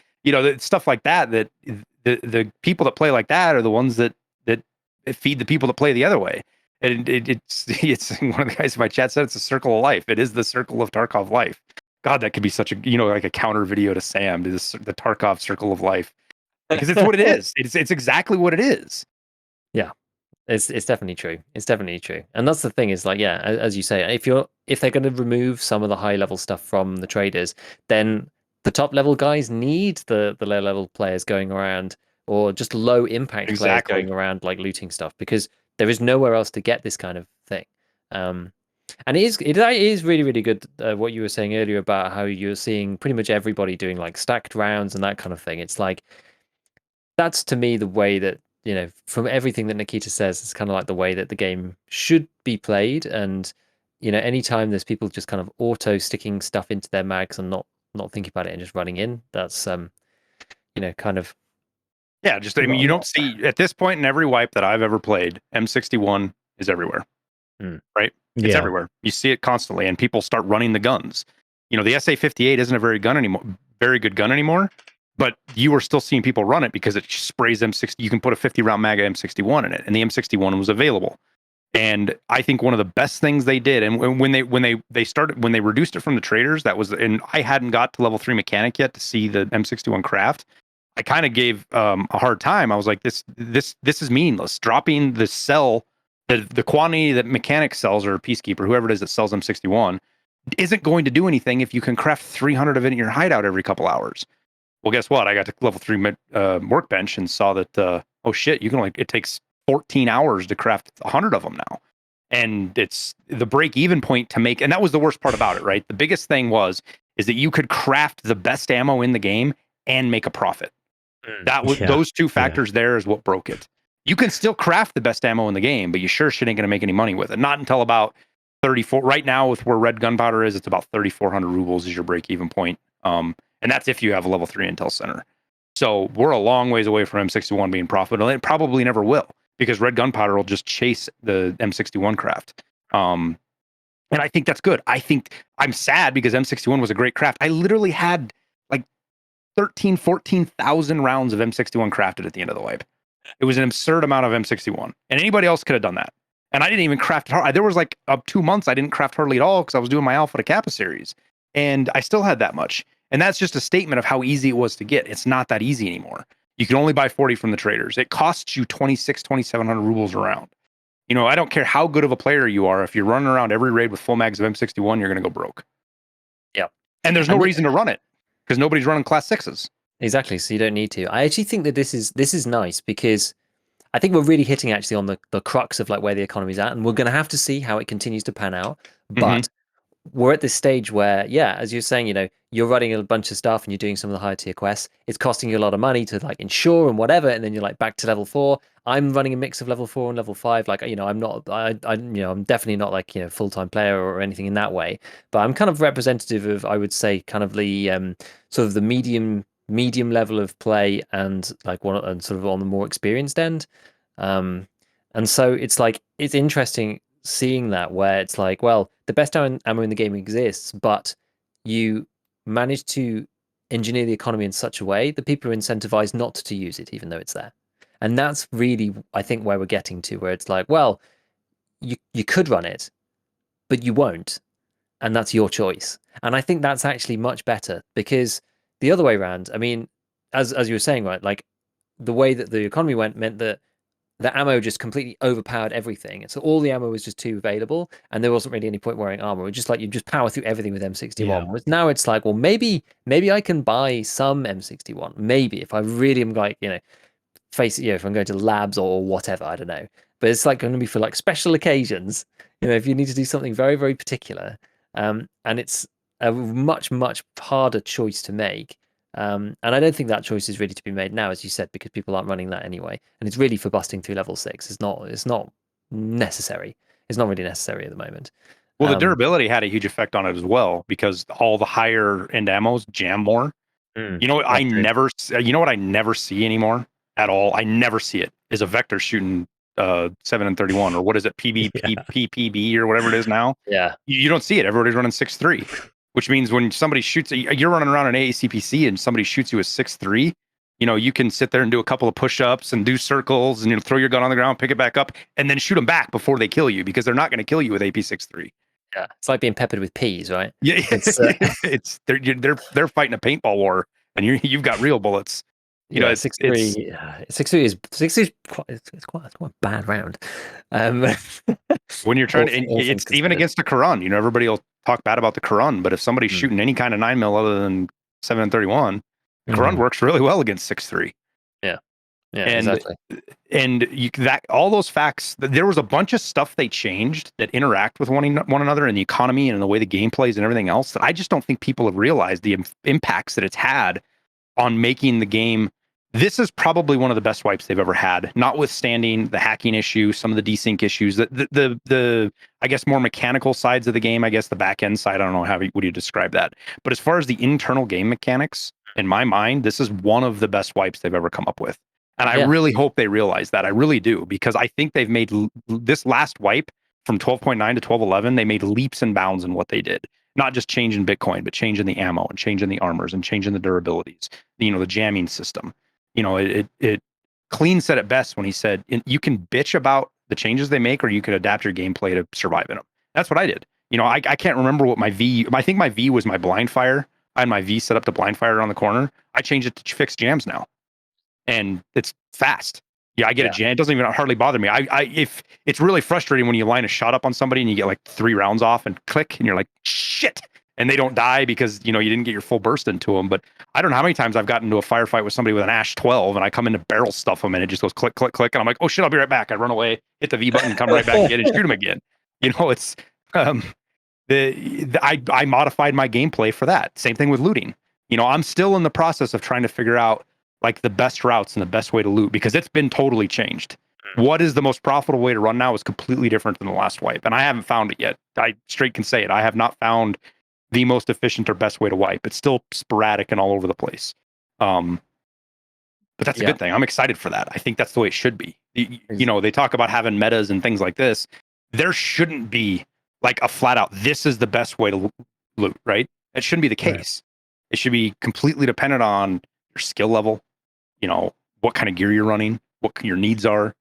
Stuff like that. That the people that play like that are the ones that feed the people that play the other way. And it's one of the guys in my chat said it's a circle of life. It is the circle of Tarkov life. God, that could be such a like a counter video to Sam, to the Tarkov circle of life, because it's what it is. It's exactly what it is. Yeah. It's definitely true. It's definitely true. And that's the thing is like, yeah, as you say, if they're going to remove some of the high level stuff from the traders, then the top level guys need the low level players going around or just low impact players going around like looting stuff because there is nowhere else to get this kind of thing. And it is really, really good what you were saying earlier about how you're seeing pretty much everybody doing like stacked rounds and that kind of thing. It's like, that's to me the way that from everything that Nikita says, it's kind of like the way that the game should be played. And anytime there's people just kind of auto sticking stuff into their mags and not thinking about it and just running in, that's kind of just you don't see at this point in every wipe that I've ever played, M61 is everywhere, right? It's everywhere. You see it constantly, and people start running the guns. The SA58 isn't a very good gun anymore. But you were still seeing people run it because it sprays M60. You can put a 50-round Maga M61 in it, and the M61 was available. And I think one of the best things they did, and when they reduced it from the traders, and I hadn't got to level 3 mechanic yet to see the M61 craft. I kind of gave a hard time. I was like, this is meaningless. Dropping the cell, the quantity that mechanic sells or Peacekeeper, whoever it is that sells M61, isn't going to do anything if you can craft 300 of it in your hideout every couple hours. Well, guess what? I got to level 3 workbench and saw that, oh shit, it takes 14 hours to craft 100 of them now. And it's the break even point to make, and that was the worst part about it, right? The biggest thing is that you could craft the best ammo in the game and make a profit. That was those two factors there is what broke it. You can still craft the best ammo in the game, but you sure shit ain't going to make any money with it. Not until about 34. Right now, with where red gunpowder is, it's about 3,400 rubles is your break even point. And that's if you have a level 3 intel center. So we're a long ways away from M61 being profitable. It probably never will because red gunpowder will just chase the M61 craft. And I think that's good. I think I'm sad because M61 was a great craft. I literally had like 14,000 rounds of M61 crafted at the end of the wipe. It was an absurd amount of M61. And anybody else could have done that. And I didn't even craft hard. There was like 2 months I didn't craft hardly at all because I was doing my Alpha to Kappa series. And I still had that much. And that's just a statement of how easy it was to get. It's not that easy anymore. You can only buy 40 from the traders. It costs you 2,700 rubles a round. I don't care how good of a player you are. If you're running around every raid with full mags of M61, you're going to go broke. Yeah. And there's no reason to run it because nobody's running class 6s. Exactly. So you don't need to. I actually think that this is nice because I think we're really hitting actually on the crux of like where the economy's at. And we're going to have to see how it continues to pan out. But we're at this stage where, yeah, as you're saying, you're running a bunch of stuff and you're doing some of the higher tier quests. It's costing you a lot of money to like insure and whatever, and then you're like back to level 4. I'm running a mix of level 4 and level 5. Like, I'm not, I'm definitely not like, full-time player or anything in that way, but I'm kind of representative of, I would say, kind of the sort of the medium level of play, and like one and sort of on the more experienced end. And so it's like, it's interesting seeing that, where it's like, well, the best ammo in the game exists, but you manage to engineer the economy in such a way that people are incentivized not to use it, even though it's there. And that's really, I think, where we're getting to, where it's like, well, you could run it, but you won't, and that's your choice. And I think that's actually much better, because the other way around, I mean, as you were saying, right, like the way that the economy went meant that the ammo just completely overpowered everything. And so all the ammo was just too available, and there wasn't really any point wearing armor. It was just like you just power through everything with M61. Yeah. Whereas now it's like, well, maybe I can buy some M61. Maybe if I really am like, face it, if I'm going to labs or whatever, I don't know. But it's like going to be for like special occasions, if you need to do something very, very particular. And it's a much harder choice to make. And I don't think that choice is really to be made now, as you said, because people aren't running that anyway. And it's really for busting through level 6. It's not necessary. It's not really necessary at the moment. Well, the durability had a huge effect on it as well, because all the higher end ammos jam more. You know what I never see anymore at all? I never see it, is a Vector shooting 7 and 31, or what is it, PvP or whatever it is now. Yeah. You don't see it. Everybody's running 6.3, which means when somebody shoots, you're running around an AACPC and somebody shoots you with 6.3, you can sit there and do a couple of push-ups and do circles and throw your gun on the ground, pick it back up, and then shoot them back before they kill you, because they're not going to kill you with AP 6.3. Yeah, it's like being peppered with peas, right? Yeah, it's they're fighting a paintball war, and you've got real bullets. It's 6.3. 6.3 is quite, it's quite a bad round. When you're trying to, it's even against the Quran. Everybody will talk bad about the Quran, but if somebody's shooting any kind of 9mm other than 7 and 31, Quran works really well against 6.3. Yeah, and exactly. And all those facts, there was a bunch of stuff they changed that interact with one another in the economy and in the way the game plays and everything else, that I just don't think people have realized the impacts that it's had on making the game. This is probably one of the best wipes they've ever had, notwithstanding the hacking issue, some of the desync issues, the I guess more mechanical sides of the game. I guess the back end side, I don't know would you describe that, but as far as the internal game mechanics, in my mind, this is one of the best wipes they've ever come up with. And I really hope they realize that. I really do, because I think they've made this last wipe from 12.9 to 12.11, they made leaps and bounds in what they did. Not just changing Bitcoin, but changing the ammo and changing the armors and changing the durabilities, the jamming system. It Clean said it best when he said, you can bitch about the changes they make, or you can adapt your gameplay to survive in them. That's what I did. I can't remember what I think my V was my blind fire. I had my V set up to blind fire around the corner. I changed it to fix jams now. And it's fast. Yeah, I get a jam. It doesn't even hardly bother me. If it's really frustrating when you line a shot up on somebody and you get like 3 rounds off and click, and you're like, shit, and they don't die because you didn't get your full burst into them. But I don't know how many times I've gotten into a firefight with somebody with an Ash 12, and I come in to barrel stuff them, and it just goes click, click, click, and I'm like, oh shit, I'll be right back. I run away, hit the V button, come right back again, and shoot them again. It's I modified my gameplay for that. Same thing with looting. I'm still in the process of trying to figure out like the best routes and the best way to loot, because it's been totally changed. What is the most profitable way to run now is completely different than the last wipe, and I haven't found it yet. I straight can say it. I have not found the most efficient or best way to wipe. It's still sporadic and all over the place. But that's a good thing. I'm excited for that. I think that's the way it should be. They talk about having metas and things like this. There shouldn't be like a flat out, this is the best way to loot, right? It shouldn't be the case. Right. It should be completely dependent on your skill level, what kind of gear you're running, what your needs are.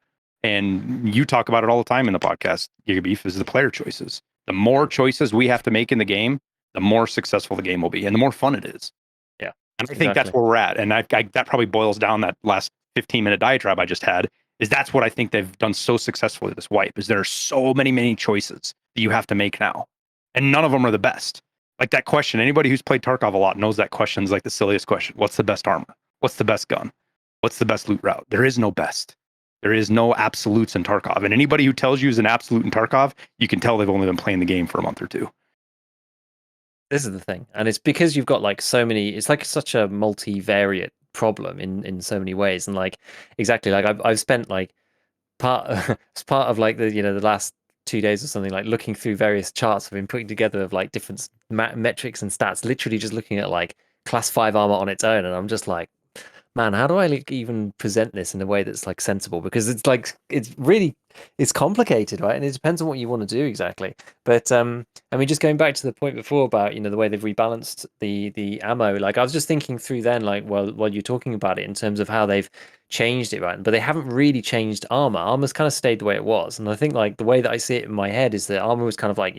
And you talk about it all the time in the podcast, GigaBeef, is the player choices. The more choices we have to make in the game, the more successful the game will be and the more fun it is. Yeah. And I think that's where we're at. And that probably boils down, that last 15-minute diatribe I just had, is that's what I think they've done so successfully with this wipe, is there are so many choices that you have to make now. And none of them are the best. Like that question, anybody who's played Tarkov a lot knows that question is like the silliest question. What's the best armor? What's the best gun? What's the best loot route? There is no best. There is no absolutes in Tarkov. And anybody who tells you is an absolute in Tarkov, you can tell they've only been playing the game for a month or two. This is the thing, and it's because you've got like so many. It's like such a multivariate problem in so many ways, and like exactly like I've spent like part as part of like the last 2 days or something, like looking through various charts I've been putting together of like different metrics and stats, literally just looking at like class 5 armor on its own, and I'm just like, man, how do I like even present this in a way that's like sensible? Because it's like it's complicated, right? And it depends on what you want to do exactly. But I mean, just going back to the point before about the way they've rebalanced the ammo. Like I was just thinking through then, like while you're talking about it in terms of how they've changed it, right? But they haven't really changed armor. Armor's kind of stayed the way it was, and I think like the way that I see it in my head is that armor was kind of like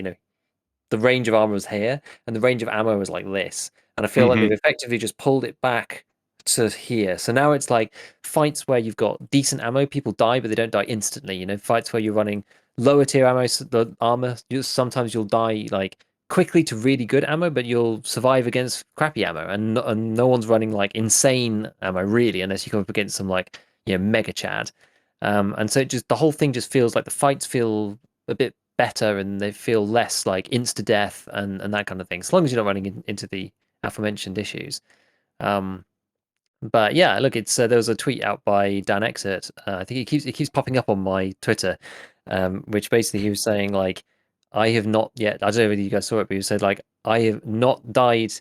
the range of armor was here and the range of ammo was like this. And I feel like they've effectively just pulled it back to here. So now it's like fights where you've got decent ammo, people die, but they don't die instantly. Fights where you're running lower tier ammo, the armor, sometimes you'll die like quickly to really good ammo, but you'll survive against crappy ammo. And no one's running like insane ammo really, unless you come up against some like mega chad. And so the whole thing just feels like the fights feel a bit better and they feel less like insta death and that kind of thing, as long as you're not running into the aforementioned issues. But yeah, look, it's there was a tweet out by Dan Exert. I think it keeps popping up on my Twitter, which basically he was saying like, I have not yet. I don't know whether you guys saw it, but he said like, I have not died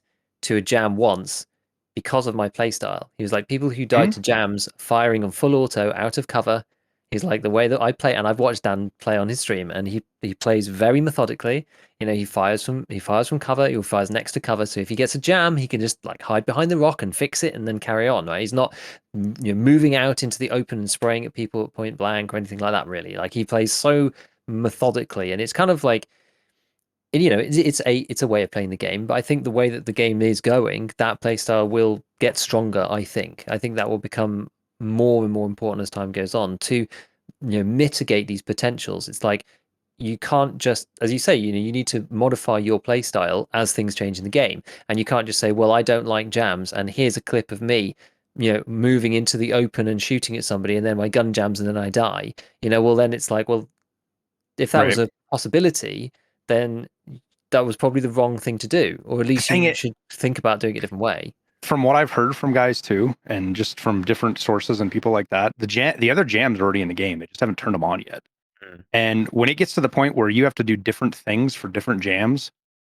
to a jam once because of my playstyle. He was like, people who died to jams firing on full auto out of cover. He's like the way that I play, and I've watched Dan play on his stream, and he plays very methodically. He fires from cover. He fires next to cover. So if he gets a jam, he can just like hide behind the rock and fix it, and then carry on. Right? He's not moving out into the open and spraying at people at point blank or anything like that. Really, like he plays so methodically, and it's kind of like it's a way of playing the game. But I think the way that the game is going, that playstyle will get stronger. I think that will become more and more important as time goes on to mitigate these potentials. It's like you can't just, as you say, you need to modify your play style as things change in the game, and you can't just say, well, I don't like jams, and here's a clip of me moving into the open and shooting at somebody, and then my gun jams and then I die. Well, then it's like, well, if that was a possibility, then that was probably the wrong thing to do, or at least you should think about doing it a different way. From what I've heard from guys too, and just from different sources and people like that, the other jams are already in the game. They just haven't turned them on yet. And when it gets to the point where you have to do different things for different jams,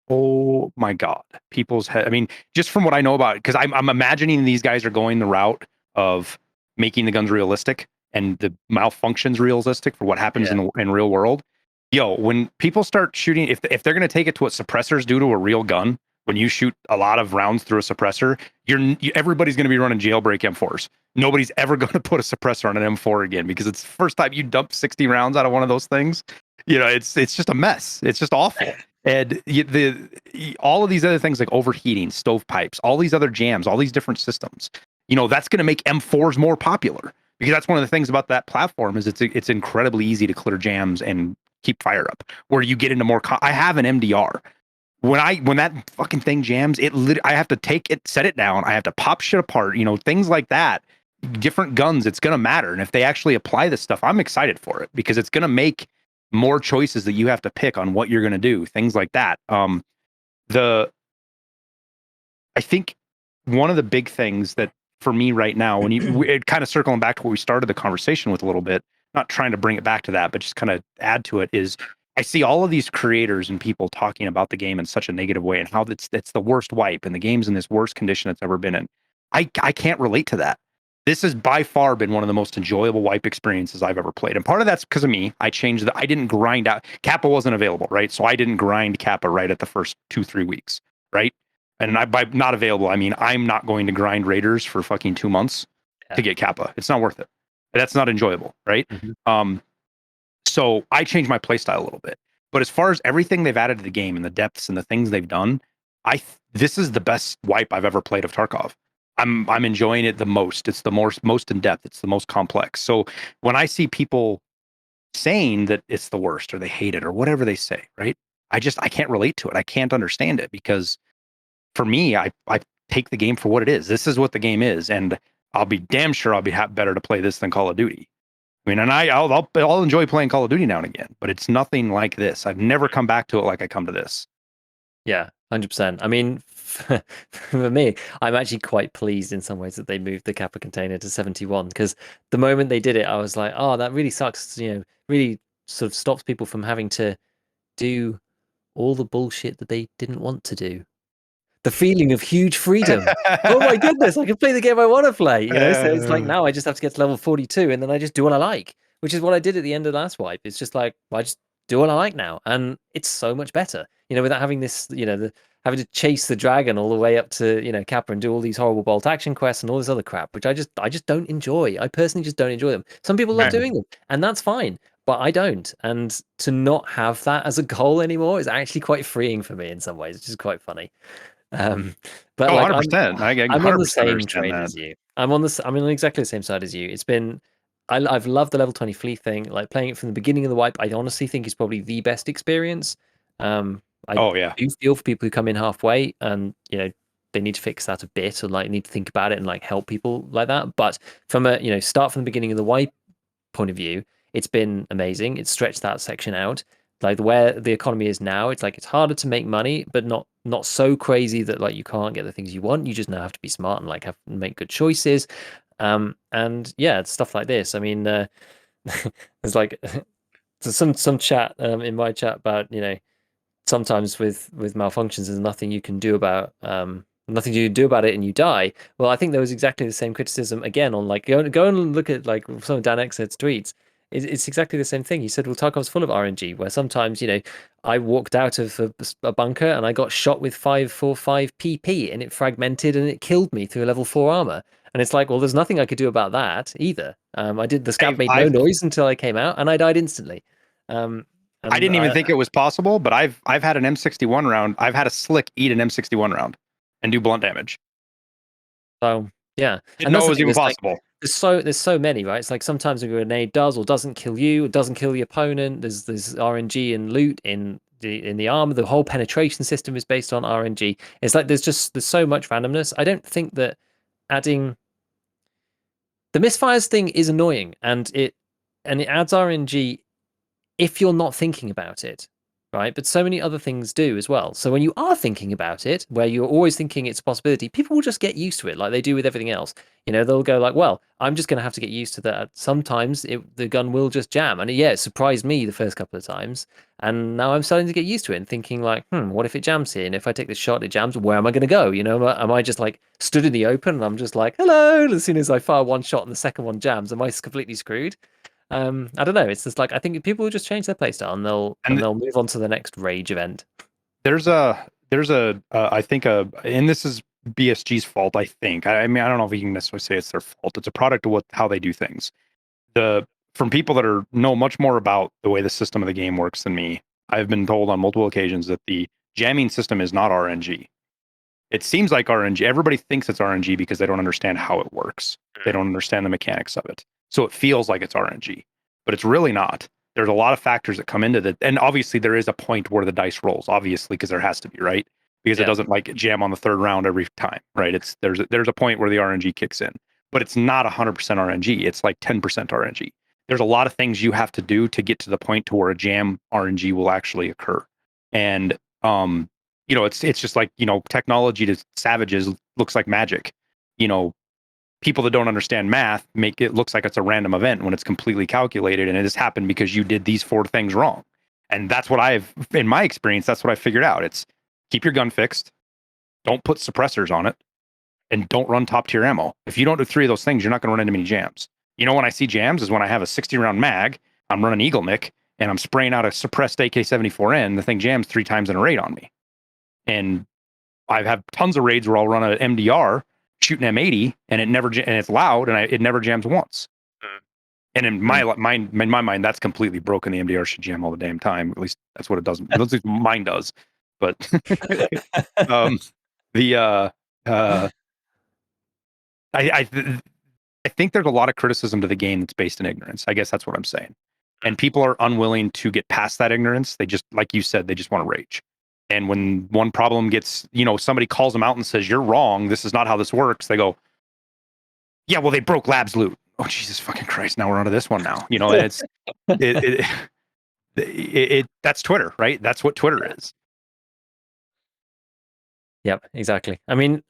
oh my God, people's head. I mean, just from what I know about it, because I'm imagining these guys are going the route of making the guns realistic and the malfunctions realistic for what happens in real world. Yo, when people start shooting, if they're going to take it to what suppressors do to a real gun, when you shoot a lot of rounds through a suppressor, everybody's going to be running jailbreak M4s. Nobody's ever going to put a suppressor on an M4 again, because it's the first time you dump 60 rounds out of one of those things. It's just a mess. It's just awful. And all of these other things like overheating, stovepipes, all these other jams, all these different systems, that's going to make M4s more popular, because that's one of the things about that platform is it's incredibly easy to clear jams and keep fire up, where you get into more. I have an MDR. When that fucking thing jams, I have to take it, set it down. I have to pop shit apart, things like that. Different guns, it's going to matter. And if they actually apply this stuff, I'm excited for it, because it's going to make more choices that you have to pick on what you're going to do, things like that. I think one of the big things that for me right now, when it kind of circling back to what we started the conversation with a little bit, not trying to bring it back to that, but just kind of add to it, is I see all of these creators and people talking about the game in such a negative way, and how it's the worst wipe and the game's in this worst condition it's ever been in. I can't relate to that. This has by far been one of the most enjoyable wipe experiences I've ever played. And part of that's because of me. I didn't grind out. Kappa wasn't available, right? So I didn't grind Kappa right at the first 2-3 weeks, right? And by not available, I mean, I'm not going to grind Raiders for fucking 2 months to get Kappa. It's not worth it. That's not enjoyable, right? So I changed my playstyle a little bit. But as far as everything they've added to the game and the depths and the things they've done, this is the best wipe I've ever played of Tarkov. I'm enjoying it the most. It's the most in depth. It's the most complex. So when I see people saying that it's the worst or they hate it or whatever they say, right? I can't relate to it. I can't understand it, because for me, I take the game for what it is. This is what the game is, and I'll be damn sure I'll be better to play this than Call of Duty. I mean, and I'll enjoy playing Call of Duty now and again, but it's nothing like this. I've never come back to it like I come to this. Yeah, 100%. I mean, for me, I'm actually quite pleased in some ways that they moved the Kappa container to 71, because the moment they did it, I was like, oh, that really sucks. Really sort of stops people from having to do all the bullshit that they didn't want to do. The feeling of huge freedom. Oh my goodness, I can play the game I want to play, So it's like now I just have to get to level 42 and then I just do what I like, which is what I did at the end of the last wipe. It's just like, I just do what I like now. And it's so much better, without having this, having to chase the dragon all the way up to, Kappa and do all these horrible bolt action quests and all this other crap, which I just don't enjoy. I personally just don't enjoy them. Some people love doing them, and that's fine, but I don't. And to not have that as a goal anymore is actually quite freeing for me in some ways, which is quite funny. But Oh, like 100%. I can I'm on the 100% same understand train that. as you. I'm on exactly the same side as you. It's been I've loved the level 20 flea thing. Like playing it from the beginning of the wipe, I honestly think is probably the best experience. I Oh yeah. do feel for people who come in halfway and they need to fix that a bit, or like need to think about it and like help people like that. But from a start from the beginning of the wipe point of view, it's been amazing. It's stretched that section out. Like where the economy is now, it's like it's harder to make money, but not so crazy that like you can't get the things you want. You just now have to be smart and like have make good choices. And yeah, it's stuff like this. I mean, there's like some chat in my chat about sometimes with malfunctions there's nothing you can do about nothing you do about it and you die. Well, I think there was exactly the same criticism again on like go and look at like some of Dan X's tweets. It's exactly the same thing. He said, well, Tarkov's full of RNG, where sometimes I walked out of a bunker and I got shot with 545 PP and it fragmented and it killed me through a level 4 armor. And it's like, well, there's nothing I could do about that either. I did the scab made no noise until I came out and I died instantly. I didn't even think it was possible, but I've had an M61 round. I've had a slick eat an M61 round and do blunt damage. So yeah, Didn't know it was even possible. Like, there's so many, right? It's like sometimes a grenade does or doesn't kill you, it doesn't kill the opponent. There's RNG and loot in the armor. The whole penetration system is based on RNG. It's like there's so much randomness. I don't think that adding the misfires thing is annoying, and it adds RNG if you're not thinking about it, right? But so many other things do as well. So when you are thinking about it, where you're always thinking it's a possibility, people will just get used to it like they do with everything else. They'll go like, well, I'm just going to have to get used to that. Sometimes the gun will just jam. And yeah, it surprised me the first couple of times. And now I'm starting to get used to it and thinking like, what if it jams here? And if I take this shot, it jams, where am I going to go? Am I just like stood in the open and I'm just like, hello? And as soon as I fire one shot and the second one jams, am I completely screwed? I don't know. It's just like I think people will just change their playstyle and they'll move on to the next rage event. There's I think and this is BSG's fault. I think. I mean, I don't know if you can necessarily say it's their fault. It's a product of how they do things. From people that know much more about the way the system of the game works than me, I've been told on multiple occasions that the jamming system is not RNG. It seems like RNG. Everybody thinks it's RNG because they don't understand how it works. They don't understand the mechanics of it. So it feels like it's RNG, but it's really not. There's a lot of factors that come into that. And obviously there is a point where the dice rolls, obviously, because there has to be, right? Because it doesn't like jam on the third round every time, right? There's a point where the RNG kicks in, but it's not 100% RNG. It's like 10% RNG. There's a lot of things you have to do to get to the point to where a jam RNG will actually occur. And it's just like, technology to savages looks like magic. People that don't understand math make it looks like it's a random event when it's completely calculated, and it has happened because you did these 4 things wrong. And that's what in my experience, that's what I figured out. It's keep your gun fixed, don't put suppressors on it, and don't run top tier ammo. If you don't do 3 of those things, you're not going to run into many jams. When I see jams is when I have a 60 round mag, I'm running Eagle Nick, and I'm spraying out a suppressed AK-74N, the thing jams 3 times in a raid on me. And I have tons of raids where I'll run an MDR, shoot an M80, and it's loud, and it never jams once. And in my mind, that's completely broken. The MDR should jam all the damn time. At least that's what it does. At least mine does. But I think there's a lot of criticism to the game that's based in ignorance. I guess that's what I'm saying. And people are unwilling to get past that ignorance. They just, like you said, they just want to rage. And when one problem gets, somebody calls them out and says, you're wrong, this is not how this works, they go, yeah, well, they broke Lab's loot. Oh, Jesus fucking Christ. Now we're onto this one now. And it's, that's Twitter, right? That's what Twitter is. Yep, exactly. I mean,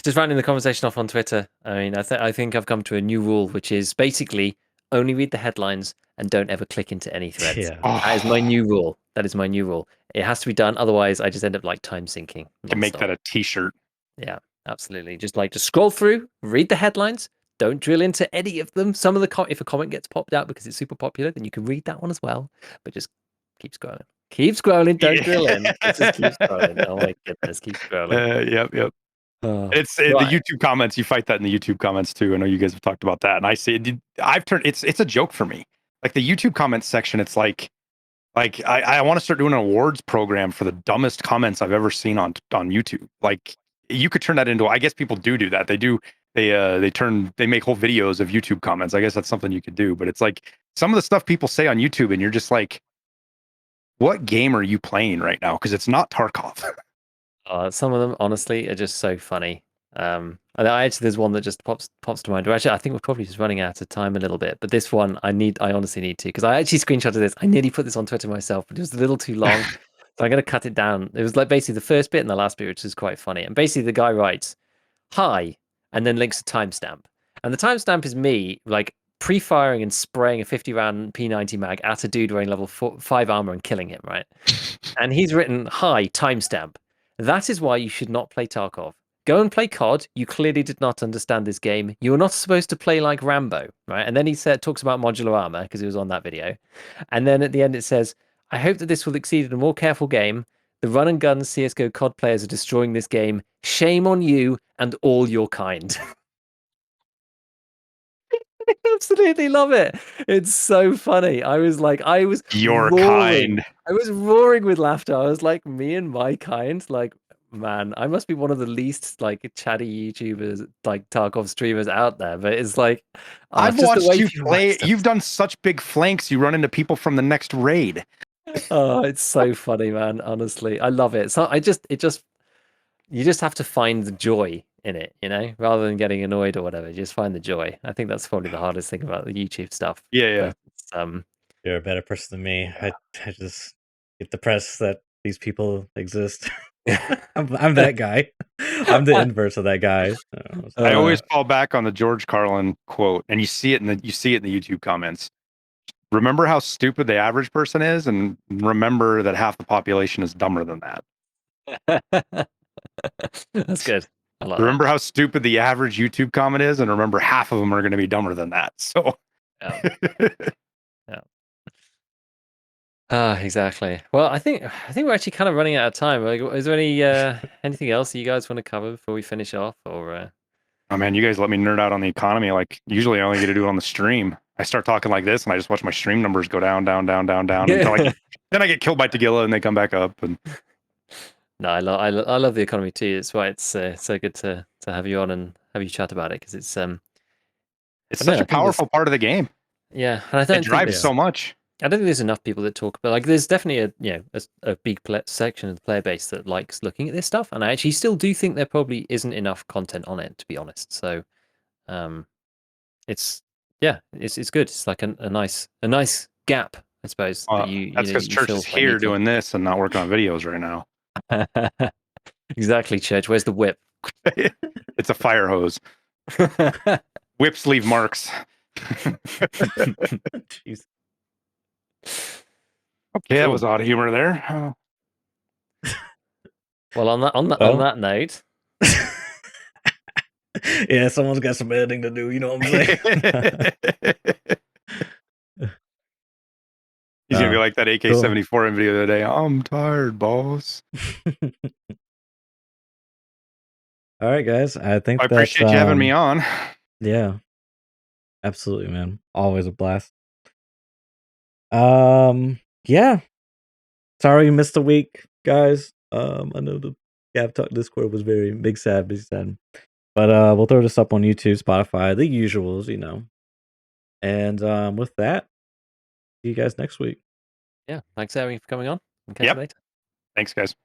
just rounding the conversation off on Twitter. I mean, I think I've come to a new rule, which is basically only read the headlines and don't ever click into any threads. Yeah. That is my Oh, new rule. That is my new rule. It has to be done, otherwise I just end up like time sinking can make that nonstop. a T-shirt. Yeah, absolutely. Just scroll through, read the headlines, don't drill into any of them. Some of the if a comment gets popped out because it's super popular, then you can read that one as well. But just keep scrolling. Keep scrolling, don't drill in. Just keep scrolling. Oh my goodness, keep scrolling. Yep. Oh, It's the right. YouTube comments. You fight that in the YouTube comments too. I know you guys have talked about that, and I see it. I've turned it's a joke for me. Like the YouTube comments section, it's like I want to start doing an awards program for the dumbest comments I've ever seen on YouTube. Like you could turn that into. I guess people do that. They do. They make whole videos of YouTube comments. I guess that's something you could do. But it's like some of the stuff people say on YouTube, and you're just like, what game are you playing right now? Because it's not Tarkov. Some of them, honestly, are just so funny. And there's one that just pops to mind. Actually, I think we're probably just running out of time a little bit. But this one, I honestly need to, because I actually screenshotted this. I nearly put this on Twitter myself, but it was a little too long, so I'm going to cut it down. It was like basically the first bit and the last bit, which is quite funny. And basically, the guy writes, "Hi," and then links a timestamp. And the timestamp is me like pre-firing and spraying a 50-round P90 mag at a dude wearing level 5 armor and killing him, right? And he's written, "Hi, timestamp. That is why you should not play Tarkov. Go and play COD. You clearly did not understand this game. You are not supposed to play like Rambo," right? And then he talks about modular armor because he was on that video. And then at the end it says, "I hope that this will exceed in a more careful game. The run and gun CS:GO COD players are destroying this game. Shame on you and all your kind." I absolutely love it. It's so funny. I was Your roaring. kind. I was roaring with laughter. I was like, me and my kind, like, man, I must be one of the least like chatty YouTubers, like Tarkov streamers out there. But it's like, I've it's just the watched way you people write play. stuff. You've done such big flanks. You run into people from the next raid. Oh, it's so funny, man. Honestly, I love it. So you just have to find the joy in it, rather than getting annoyed or whatever. Just find the joy. I think that's probably the hardest thing about the YouTube stuff. Yeah. But it's, You're a better person than me. I just get depressed that these people exist. I'm that guy. I'm the inverse of that guy. I always Uh, fall back on the George Carlin quote, and you see it in the YouTube comments. Remember how stupid the average person is, and remember that half the population is dumber than that. that's good. I like that. Remember how stupid the average YouTube comment is, and remember half of them are going to be dumber than that. So, Yeah. Yeah. Exactly. Well, I think we're actually kind of running out of time. Like, is there anything else that you guys want to cover before we finish off, or? oh man, you guys let me nerd out on the economy. Like usually, I only get to do it on the stream. I start talking like this, and I just watch my stream numbers go down until then I get killed by Tagilla, and they come back up. And No, I love the economy too. It's why it's so good to have you on and have you chat about it, because it's it's I don't such know, a I think there's powerful part of the game. yeah, and It drives so much. I don't think there's enough people that talk, but like there's definitely a big section of the player base that likes looking at this stuff, and I actually still do think there probably isn't enough content on it, to be honest. So, it's it's good. It's like a nice gap, I suppose, that That's because you Church feel is quite here neatly. doing this and not working on videos right now. Exactly, Church. Where's the whip? It's a fire hose. Whips leave marks. Jeez. Okay, that Cool. was a lot of humor there. Well, on Well, that note, yeah, someone's got some editing to do. You know what I'm saying? He's gonna be like that cool. AK-74 in video the other day. I'm tired, boss. All right, guys. I think I that's appreciate you having me on. yeah, absolutely, man. Always a blast. Yeah. Sorry you missed a week, guys. I know the ScavTalk Discord was very big sad. But we'll throw this up on YouTube, Spotify, the usuals, And with that, see you guys next week. yeah, thanks, Harry, for coming on. And catch Yep. you later. Thanks, guys.